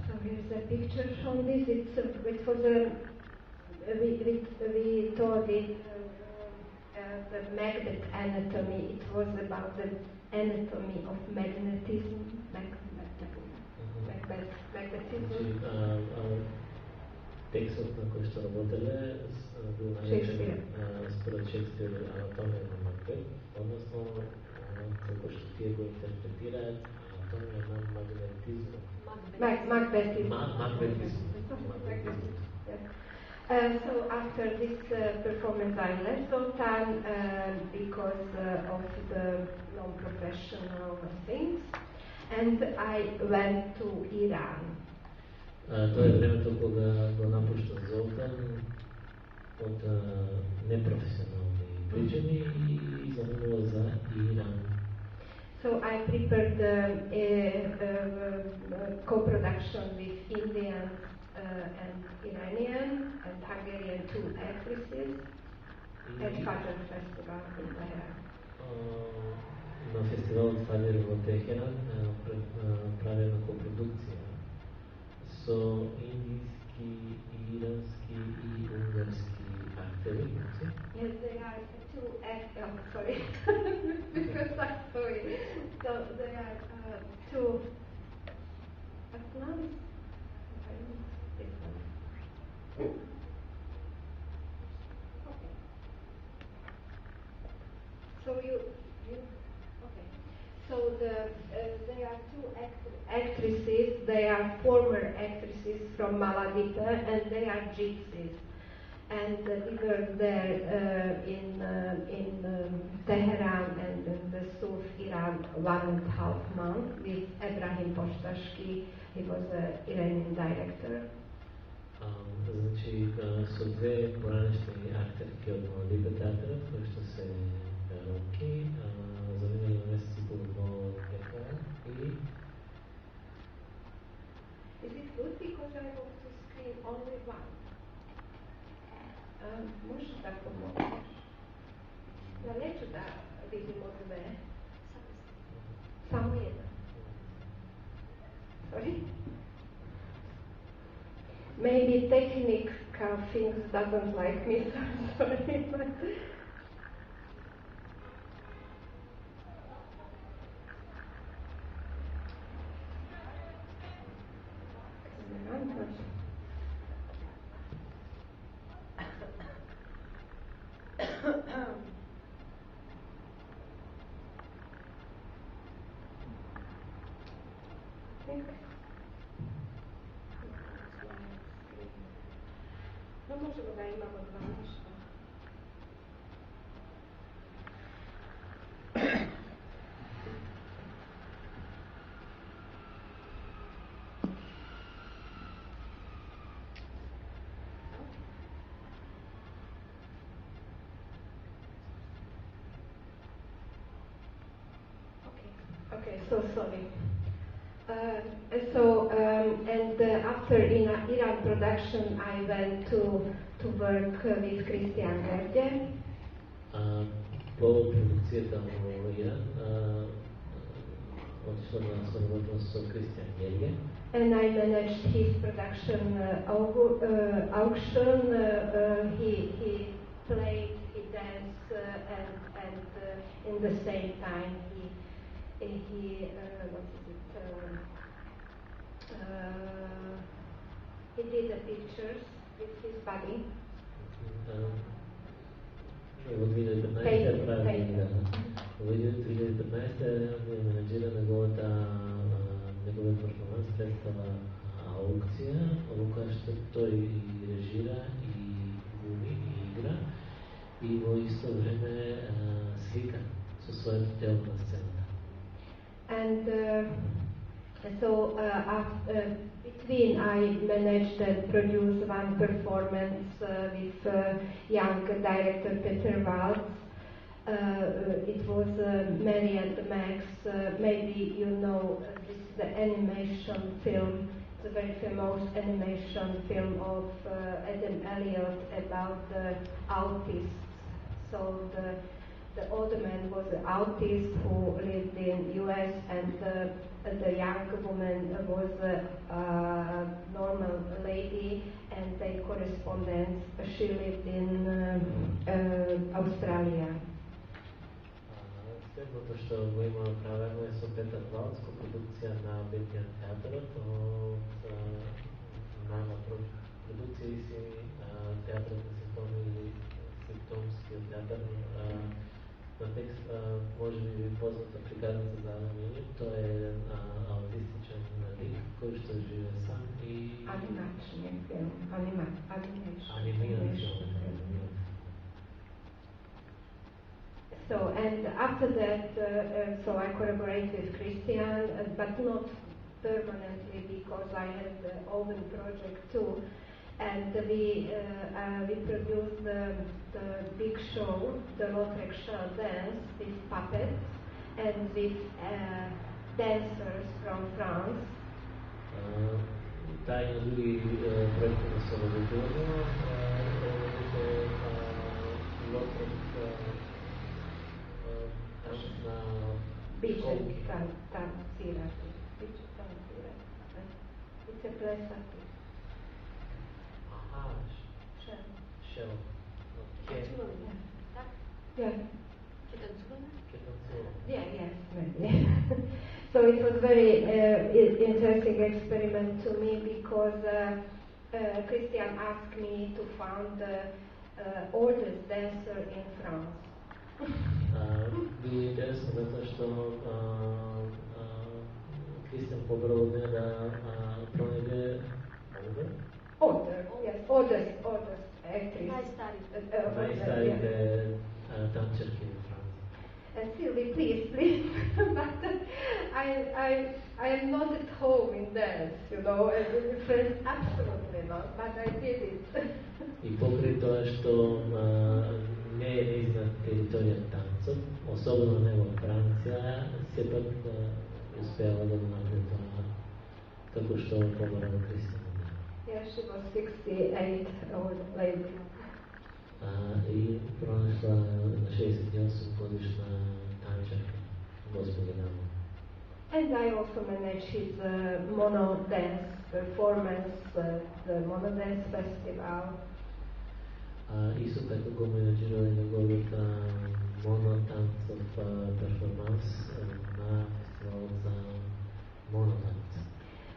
[SPEAKER 2] So here's a picture from this. It was we taught it the magnet anatomy. It was about the anatomy of magnetism. Magnetism.
[SPEAKER 3] Текстът, на който ще работили, бил наречен според Шекспир анатомия на магнет, odnosno kako što tije го интерпретираат анатомия на магнетизма. Magnetism.
[SPEAKER 2] So after this performance I left Zoltan because of the non-professional things, and I went to Iran.
[SPEAKER 3] Това е времето, кога го напуща Золтан от непрофесионални причини и заминува за Иран.
[SPEAKER 2] So I prepared a co-production with Indian and Iranian and Hungarian two actresses at Fajr Festival in Tehran.
[SPEAKER 3] На фестивалът Фаджр в Техеран правена копродукция со индийски, ирански и унгарски актери.
[SPEAKER 2] Yes, there are two actors. Sorry, because I'm sorry. So there are two. Now this one. Okay. So you okay. So there are two actresses. They are former actresses from Maladive, and they are gypsies. And we were there in Tehran and in the South Iran 1.5 months with Ebrahim Postashki. He was an Iranian director.
[SPEAKER 3] Значи, са две поранешни актерки от Малadive театъра, които се роки, за минали месеци по-добро Техеран и...
[SPEAKER 2] Is it good because I want to screen only one? Може да помогнеш? Далече да видим от две. Само една. Sorry? Maybe technical things doesn't like me, so I'm sorry. No może go daj, mamo, dwa jeszcze. Okay, so sorry. After Iran production, I went to work with Christian Gerde.
[SPEAKER 3] По продукцията в Иран отишла на сътрудничество с Christian Gerde.
[SPEAKER 2] And I managed his production auction. He played, he danced, and in the same time he did the pictures with his body.
[SPEAKER 3] В 2015 прави, да. В 2015 е менеджира неговия перформанс, представа аукция, в която той и режира, и глуми, и игра, и во исто време слика със своето тяло на сцената.
[SPEAKER 2] And so between I managed and produced one performance with young director Peter Waltz. It was Mary and Max. Maybe you know this is the animation film. It's a very famous animation film of Adam Elliot about the autists. So the older man was an autist who lived in US, and the young woman was a normal lady, and they correspondence. She lived in Australia.
[SPEAKER 3] Следното што го има направено е со Петър Валц, продукција на Бетијан театарот, на продукции си театарот на симфонија или симптомскиот театар. На текст може би ви познат приказната за Аноним. Тој е аутистичен лик, кој што живее сам и
[SPEAKER 2] Анимационен филм.
[SPEAKER 3] Анимиран филм.
[SPEAKER 2] So, and after that, so I collaborate with Christian, but not permanently because I have the own project too. And we produced the big show, the Lautrec show dance with puppets and with dancers from France.
[SPEAKER 3] Тајно други проекти на Соловитово, Lautrec на
[SPEAKER 2] Biće tancirati. Biće plesati.
[SPEAKER 3] Aha, show.
[SPEAKER 2] Yeah.
[SPEAKER 3] Ketanculo.
[SPEAKER 2] Yeah, yes, maybe. So it was very interesting experiment to me because Christian asked me to find the oldest dancer in France.
[SPEAKER 3] Било интересно затоа што Кристијан побрал од неа да пронајде
[SPEAKER 2] Oldest actress.
[SPEAKER 3] Најстарите танчерки во Франција.
[SPEAKER 2] Sylvie, please. But I am not at home in dance, you know, and in France, absolutely not, but I did it.
[SPEAKER 3] И покрај тоа што не е нејзина територија танцот, особено не во Франција, сепак успеала да го направи тоа како што побарала Кристијан.
[SPEAKER 2] Yeah, she was 68 old lady.
[SPEAKER 3] И пронашла на 68 годишна танчерка, господа дама.
[SPEAKER 2] And I also manage his mono dance performance, the mono dance festival.
[SPEAKER 3] Исто така го менеджирала и неговиот монотанцов перформанс на фестивалот за монотанц.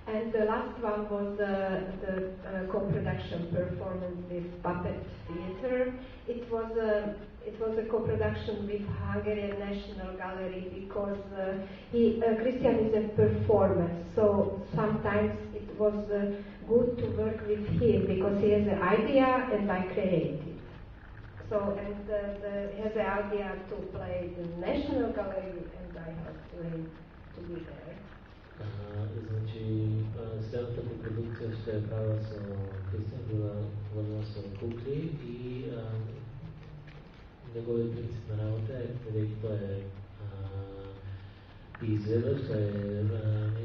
[SPEAKER 2] And the last one was the co-production performance with Puppet Theater. It was a co-production with Hungarian National Gallery because Christian is a performer, so sometimes it was good to work with him because he has an idea and I create it. So, and he has the idea to play the National Gallery and I have to be there.
[SPEAKER 3] Значи, следната продукција што е правила со Кристијан била врзана со кукли и неговиот принцип на работа е бидејќи тоа е изведувач, тоа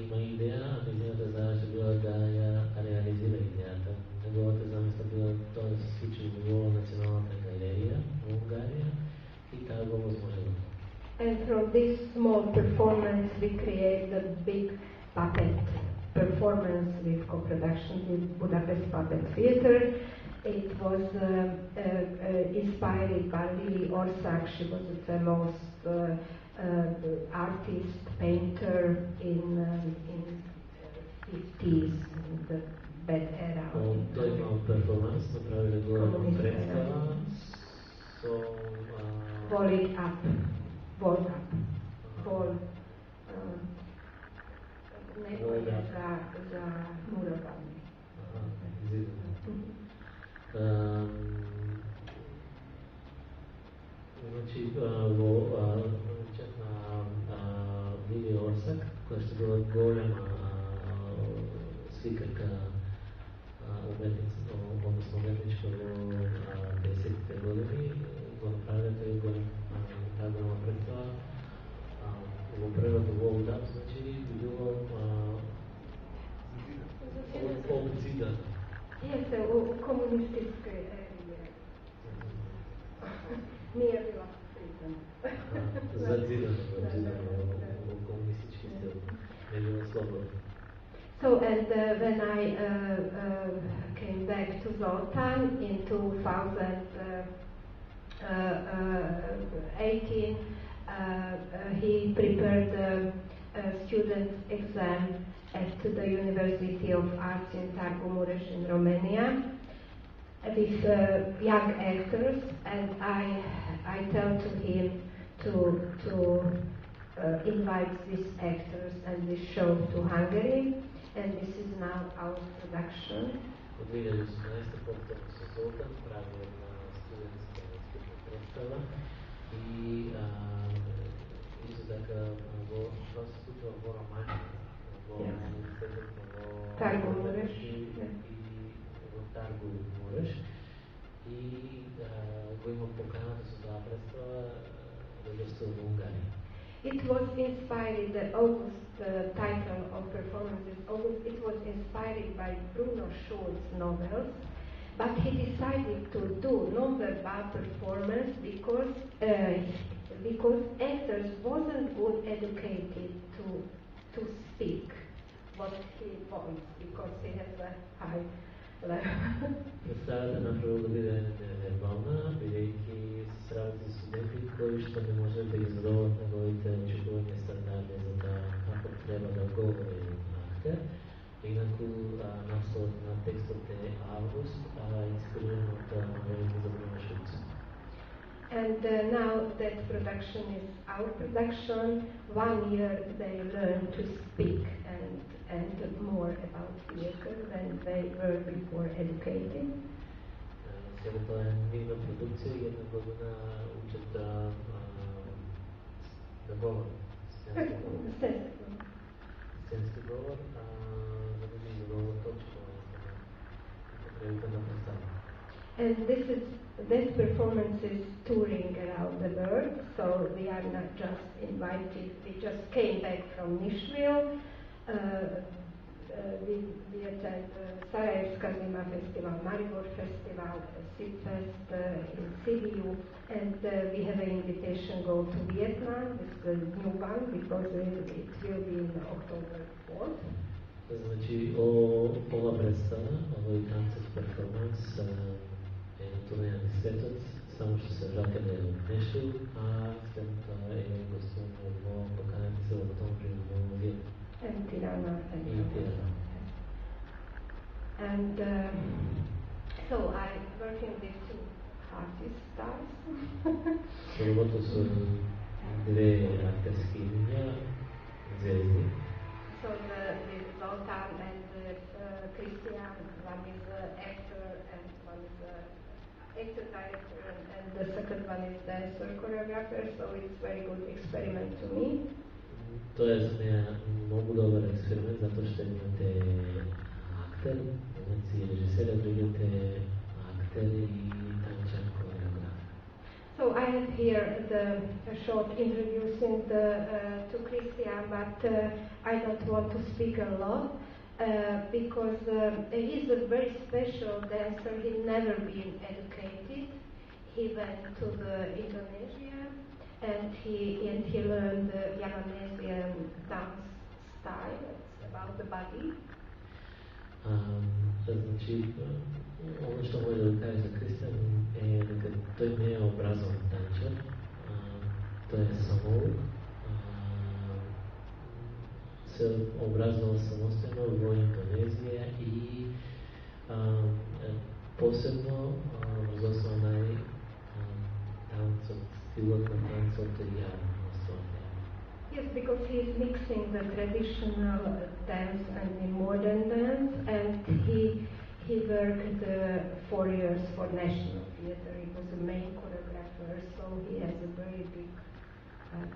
[SPEAKER 3] има идеја, а неговата задача била да ја реализира идејата. Неговата замисла била тоа да се случи во Националната галерија во Унгарија и таа го возможила.
[SPEAKER 2] And from this small performance, we create the big puppet performance with co-production with Budapest Puppet Theater. It was inspired by Lili Orszag. She was a famous artist, painter in 50s, in the bad era.
[SPEAKER 3] To je imao performans, napravili govornu predstava,
[SPEAKER 2] Wall it up. Neko je za murovanje.
[SPEAKER 3] Znači, čak na Lili Orsak, koja što je bila golema slikarka odnosno umetnička u 10. godini, go napravlja to je ta golema predstava. U prevodu World Up, znači, bi bilo obzidana.
[SPEAKER 2] Jeste, u komunističkoj eri. Nije bila zidana.
[SPEAKER 3] Zadzidana u komunistički stil. Ne bila slobodna.
[SPEAKER 2] So, and when I came back to Zoltan in 2018, he prepared a student exam at the University of Arts in Târgu Mureș in Romania with young actors, and I tell to him to invite these actors and this show to Hungary, and this is now our production.
[SPEAKER 3] Od 2018. potom se Zoltan spravio na studentska predstava i isto tako prosto slučao v Romani, v
[SPEAKER 2] Târgu Mureș
[SPEAKER 3] i v Târgu Mureș i ko ima pokana da su ta predstava da gostuje u Hungari.
[SPEAKER 2] It was inspired, the title of performance is August, it was inspired by Bruno Schulz's novels, but he decided to do non-verbal performance because actors wasn't good educated to speak what he wants, because he has a high level.
[SPEAKER 3] Представата на природа биде невербална, бидејќи се работи студенти кои што не може да ги задоволат неговите очекувања стандарди за тоа како треба да говори еден актер. Инаку насловот на текстот е Август, инспириран од новелите за Bruno Schulz.
[SPEAKER 2] And now that production is our production, 1 year they learn to speak and more about theater than they were before educated.
[SPEAKER 3] Сега тоа е нивна продукција и една година учат да говорат сценски говор, за да ги задоволат точно потребите на представа.
[SPEAKER 2] And this performance is touring around the world, so we are not just invited, we just came back from Nashville. We attend Sarajevska Zima Festival, Maribor Festival, Sitfest in Sibiu, and we have an invitation go to Vietnam, this is the new one, because it will be in October 4th.
[SPEAKER 3] Значи, ова представа, овој танцев перформанс е на турнеја на светот, само што се враќаме од Нешвил, а след тоа е гостување во поканата во октомври во Виетнам.
[SPEAKER 2] And Tirana. And so I'm working with two artist stars.
[SPEAKER 3] Работа со две актерски имиња, звезди.
[SPEAKER 2] So with Zoltan and Christian, one is actor and one is actor director, and the second one is dancer choreographer. So it's very good experiment to me.
[SPEAKER 3] Тоа е за неја многу добар експеримент, затоа што едниот е актер, едниот си режисер, а другиот е актер и танчар хореограф.
[SPEAKER 2] So I have here a short introducing to Christian, but I don't want to speak a lot because he's a very special dancer. He's never been educated. He went to Indonesia and he learned the Javanesian dance style. It's about the body.
[SPEAKER 3] Значи, оно што може да кажа за Кристијан е дека тој не е образован танчар, тој е самоук се образувал самостојно во Индонезија и посебно врз основа на танцот, стилот на танцот и
[SPEAKER 2] Yes, because he is mixing the traditional dance and the modern dance, and he worked 4 years for National Theatre. He was the main choreographer, so he has a very big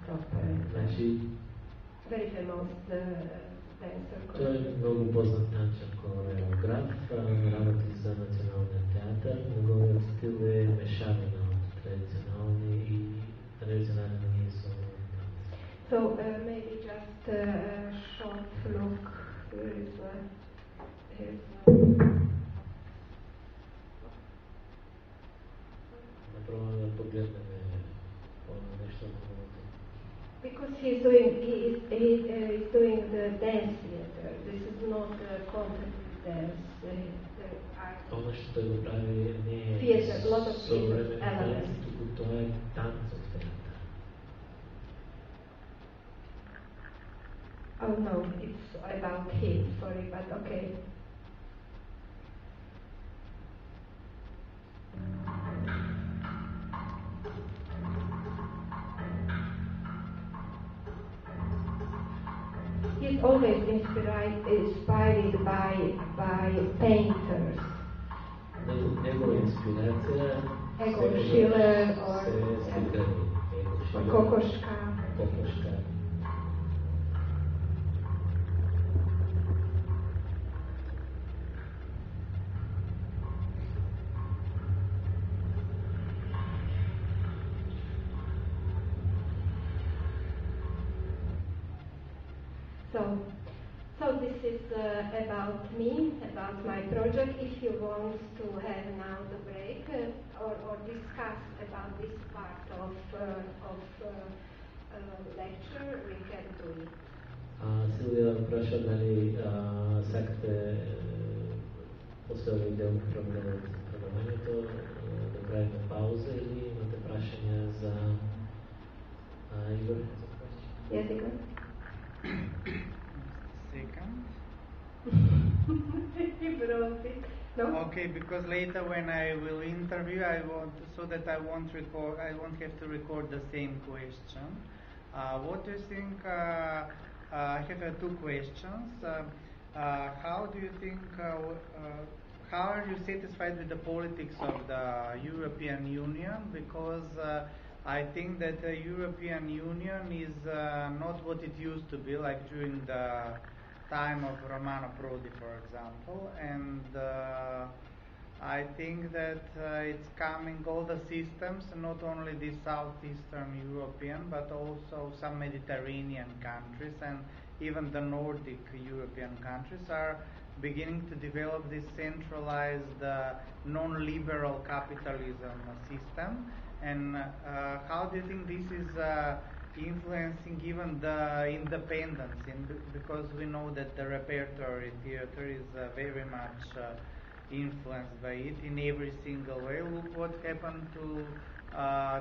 [SPEAKER 2] top, very famous dancer.
[SPEAKER 3] Тој е многу познат танчар хореограф, работи за Националниот театар. Неговиот стил е мешавина од традиционални и традиционални со
[SPEAKER 2] So maybe just a short look. Here's because he's doing the dance theater. This is not contemporary dance.
[SPEAKER 3] Ono што го прави не е
[SPEAKER 2] theater, a lot of theater elements.
[SPEAKER 3] туку тоа е танцот театар.
[SPEAKER 2] Oh no, it's about him, sorry, but okay. He's always inspired by painters.
[SPEAKER 3] Негова инспирација
[SPEAKER 2] Ego Schiller or Kokoschka. So this is about me, about my project. If you want to have now the break or discuss about this part of lecture, we can do it.
[SPEAKER 3] Силвија праша дали сакате после овој дел предавањето да правиме пауза или имате прашања за Игор?
[SPEAKER 2] Yes, Igor?
[SPEAKER 6] Second.
[SPEAKER 2] He brought it. No?
[SPEAKER 6] Okay, because later when I will interview, I won't have to record the same question. What do you think? I have 2 questions. How do you think? How are you satisfied with the politics of the European Union? Because I think that the European Union is not what it used to be, like during the time of Romano Prodi, for example, and I think that it's coming, all the systems, not only the Southeastern European, but also some Mediterranean countries and even the Nordic European countries are beginning to develop this centralized non-liberal capitalism system. And how do you think this is influencing even the independence? Because we know that the repertory theater is very much influenced by it in every single way. Look what happened to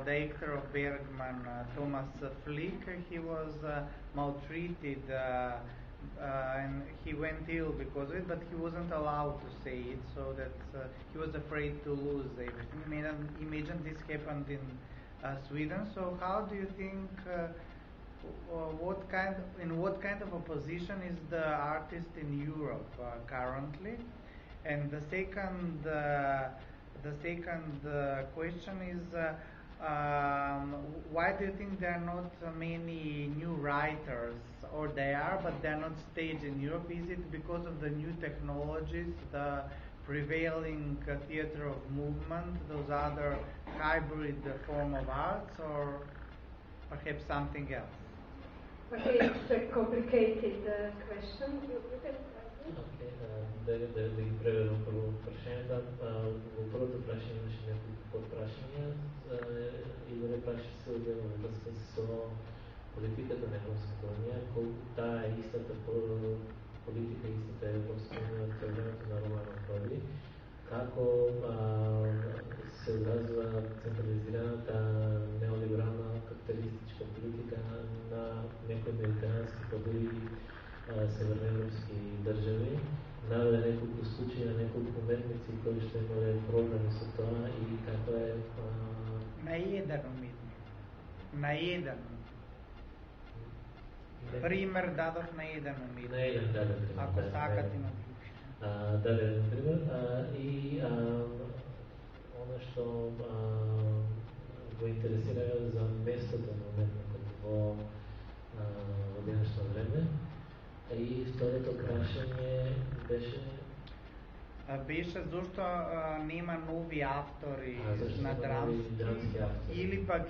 [SPEAKER 6] the actor of Bergman, Thomas Flick. He was maltreated and he went ill because of it, but he wasn't allowed to say it, so that he was afraid to lose everything. Imagine this happened in Sweden. So how do you think, in what kind of a position is the artist in Europe currently? And the second question is, why do you think there are not many new writers, or they are, but they are not staged in Europe? Is it because of the new technologies, the prevailing theater of movement, those other hybrid form of arts, or perhaps something else?
[SPEAKER 2] Okay, it's a complicated question. You can
[SPEAKER 3] Да ги преведам прво прашањето. Во првото прашање имаше неколку подпрашања. Игор е праша Силвија во врска со политиката на Европската унија, колку таа е истата политика, истата Европска унија од времето на Романо Проди, како се одразува централизираната неолиберална капиталистичка политика на некои медитерански, па дури северноевропски држави, наведе неколку случаи на неколку уметници кои што имале проблеми со тоа и како е
[SPEAKER 6] на еден уметник. На еден. Пример дадов на еден уметник.
[SPEAKER 3] На еден дадов пример.
[SPEAKER 6] Ако сакате на други.
[SPEAKER 3] Даде еден пример. И оно што го интересира за местото на уметникот во денешно време. И второто прашање беше
[SPEAKER 6] зашто нема нови автори на драмски или пак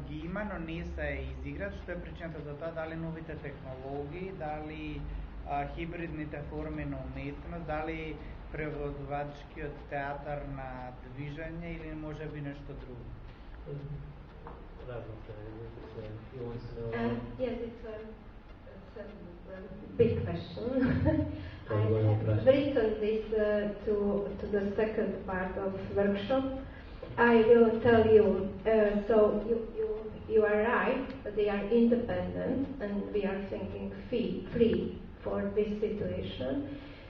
[SPEAKER 6] ги има, но не се изиграт, што е причината за тоа, дали новите технологии, дали хибридните форми на уметност, дали преводувачкиот театар на движење или може би нешто друго?
[SPEAKER 2] Yes, it's a big question. I have written this to the second part of workshop. I will tell you, so you are right, they are independent and we are thinking free for this situation.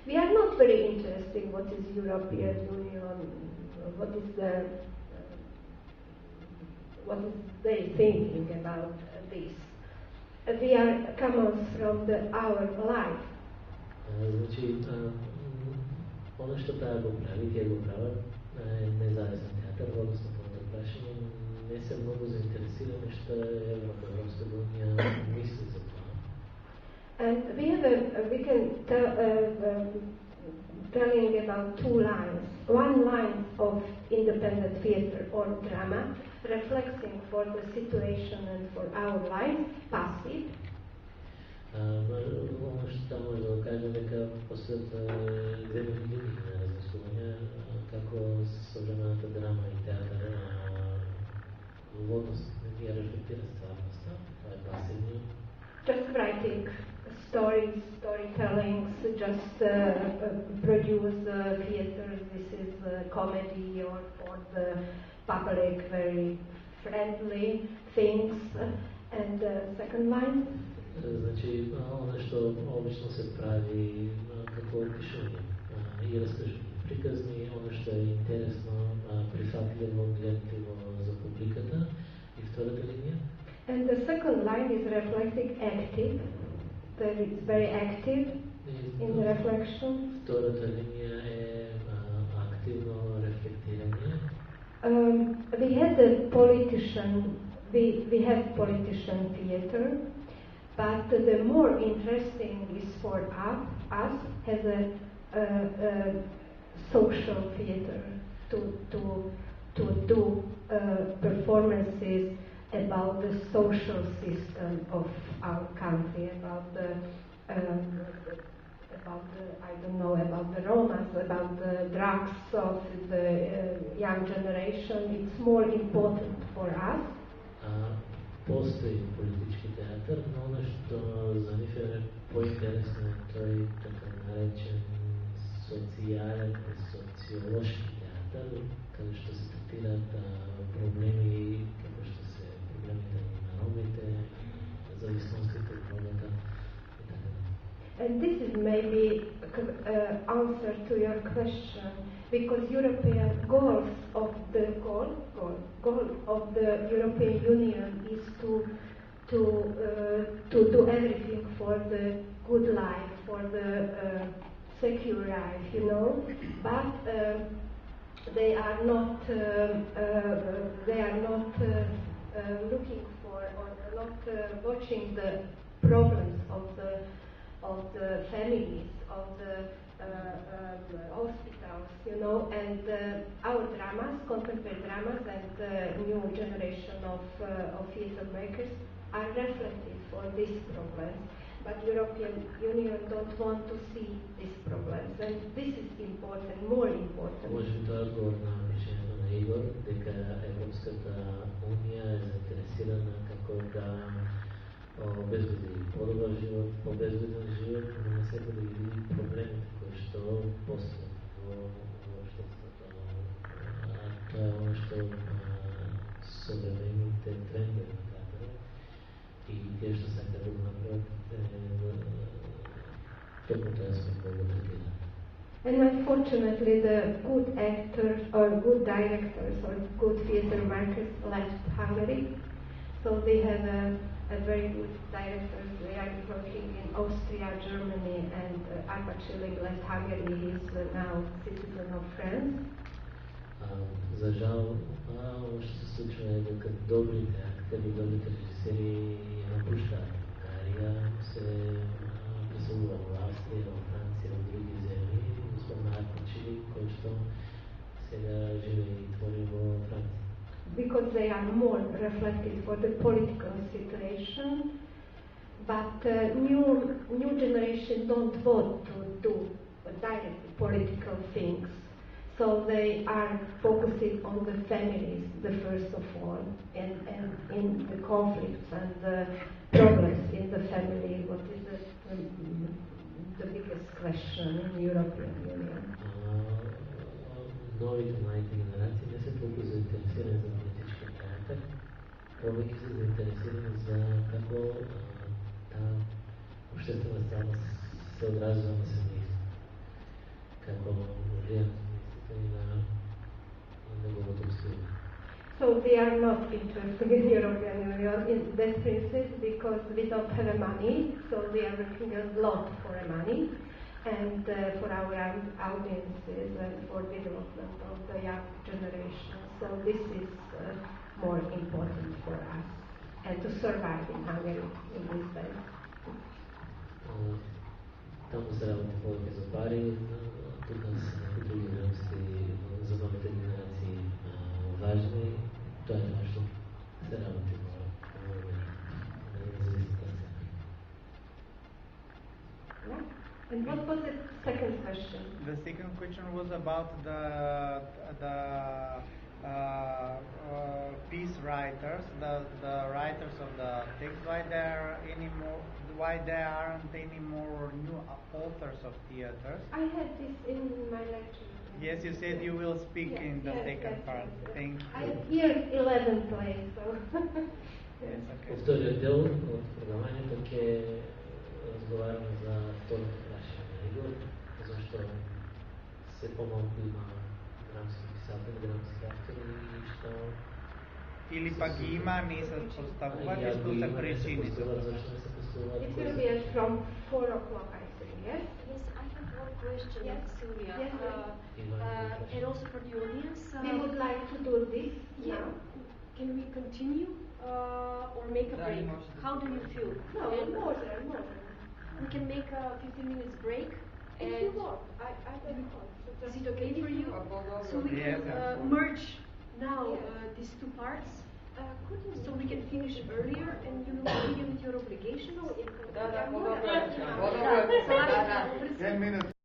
[SPEAKER 2] We are not very interested in what is European Union, what is they thinking about this. We are comes from our life.
[SPEAKER 3] Значи, оно што таа го прави, тие го прават независен театар, односно твоето прашање, не се многу заинтересирани што Европска унија мисли за тоа.
[SPEAKER 2] And we can telling about two lines. One line of independent theater or drama, reflecting for the situation and for our life, passive.
[SPEAKER 3] Оно што може да кажем дека постојат две линии на размислување како современата драма и театар во однос ја рефлектира стварноста, тоа е пасивни.
[SPEAKER 2] Just writing storytellings, just produce theaters, this is comedy or for the public, very friendly things. And second line?
[SPEAKER 3] Значи, оно што обично се прави како опишување и раскажување приказни, оно што е интересно, прифатливо, гледливо за публиката. И втората линија?
[SPEAKER 2] And the second line is reflecting active, that it's very active in the reflection.
[SPEAKER 3] Втората линија е активно рефлектирање.
[SPEAKER 2] We had a politician, we have politician theater, but the more interesting is for us as a social theater to do performances about the social system of our country, about the about the Romas, about the drugs of the young generation. It's more important for us.
[SPEAKER 3] Постои политички театар, но оно што за нив е поинтересно е тој така наречен социјален, социолошки театар, каде што се третираат проблеми како што се проблемите на ромите, зависностите од ромата и така.
[SPEAKER 2] And this is maybe answer to your question, because European goal of the European Union is to do everything for the good life, for the secure life, you know. But they are not looking for or not watching the problems of the families, of the hospitals, you know, and our dramas, contemporary dramas, and new generation of theatre makers are reflective for these problems. But European Union don't want to see these problems, and this is important, more important.
[SPEAKER 3] Може би тоа е одговор на прашањето на Игор, дека Европската унија е заинтересирана како да обезбеди подобар живот, побезбеден живот, но не сека да ги види проблемите кои што постојат во општеството. Тоа е оно што современите трендови на театарот и тие што сакаат да го направат tocmai този аспект много третира.
[SPEAKER 2] And unfortunately, the good actors or good directors or good theater makers left Hungary. So they have a very good directors. They are working in Austria, Germany, and Arpa Chiling left Hungary. He is now citizen of France.
[SPEAKER 3] За жал, още се случва е дека добрите актери, добрите режисери напущат Унгария, се преселуват в Австрия, в Франция, в други земји, условно Арpa Chiling, който сега живее и твори во Франция.
[SPEAKER 2] Because they are more reflected for the political situation, but new generation don't want to do direct political things. So they are focusing on the families, the first of all, and in the conflicts and the problems in the family. What is the biggest question in European Union?
[SPEAKER 3] Новите младите генерации не са толкова заинтересирани за политически театър, повече са заинтересирани за како обществена среда се отразва на семейство, како влияят на неговото обслужване.
[SPEAKER 2] So they are not interested in European Union in that sense because we don't have money, so we are working a lot for money and for our audiences and for development of the young generation. So this is more important for us and to survive in Hungary in this sense.
[SPEAKER 3] Там се работи повече за пари, тук са някакви други връзки за новите генерации важни. Това е нещо, се работи на независимата сцена.
[SPEAKER 2] And what was the second question?
[SPEAKER 6] The second question was about the piece writers, the writers of the text. Why there aren't any more new authors of theaters?
[SPEAKER 2] I had this in my lecture.
[SPEAKER 6] Yes, you said you will speak in the second part. Thank you.
[SPEAKER 2] I hear 11 plays, so
[SPEAKER 6] Yes, okay.
[SPEAKER 3] От втория дел от предаването ќе разговаряме за второто прашање на Игор, защо се по-малко има драмски писатели, драмски автори и што
[SPEAKER 6] Или пак ги има, не се поставуват, и што се причините.
[SPEAKER 2] it will be from 4 o'clock, I think, yes?
[SPEAKER 1] Yes, I have one question,
[SPEAKER 2] Yes.
[SPEAKER 1] Sylvia.
[SPEAKER 2] Yes,
[SPEAKER 1] And also for the audience.
[SPEAKER 2] We would like to do this
[SPEAKER 1] Yeah.
[SPEAKER 2] now.
[SPEAKER 1] Can we continue or make a break? How do you feel?
[SPEAKER 2] No,
[SPEAKER 1] And
[SPEAKER 2] more than.
[SPEAKER 1] we can make a 15 minutes break.
[SPEAKER 2] If
[SPEAKER 1] And
[SPEAKER 2] you want, I don't want.
[SPEAKER 1] is it okay for you? So we
[SPEAKER 6] Yes,
[SPEAKER 1] can
[SPEAKER 6] absolutely.
[SPEAKER 1] merge now these two parts. So we can finish earlier and you will begin with your obligation or
[SPEAKER 4] Да, да,
[SPEAKER 1] Yeah.
[SPEAKER 4] по-добре.
[SPEAKER 1] So I-
[SPEAKER 4] 10 minutes.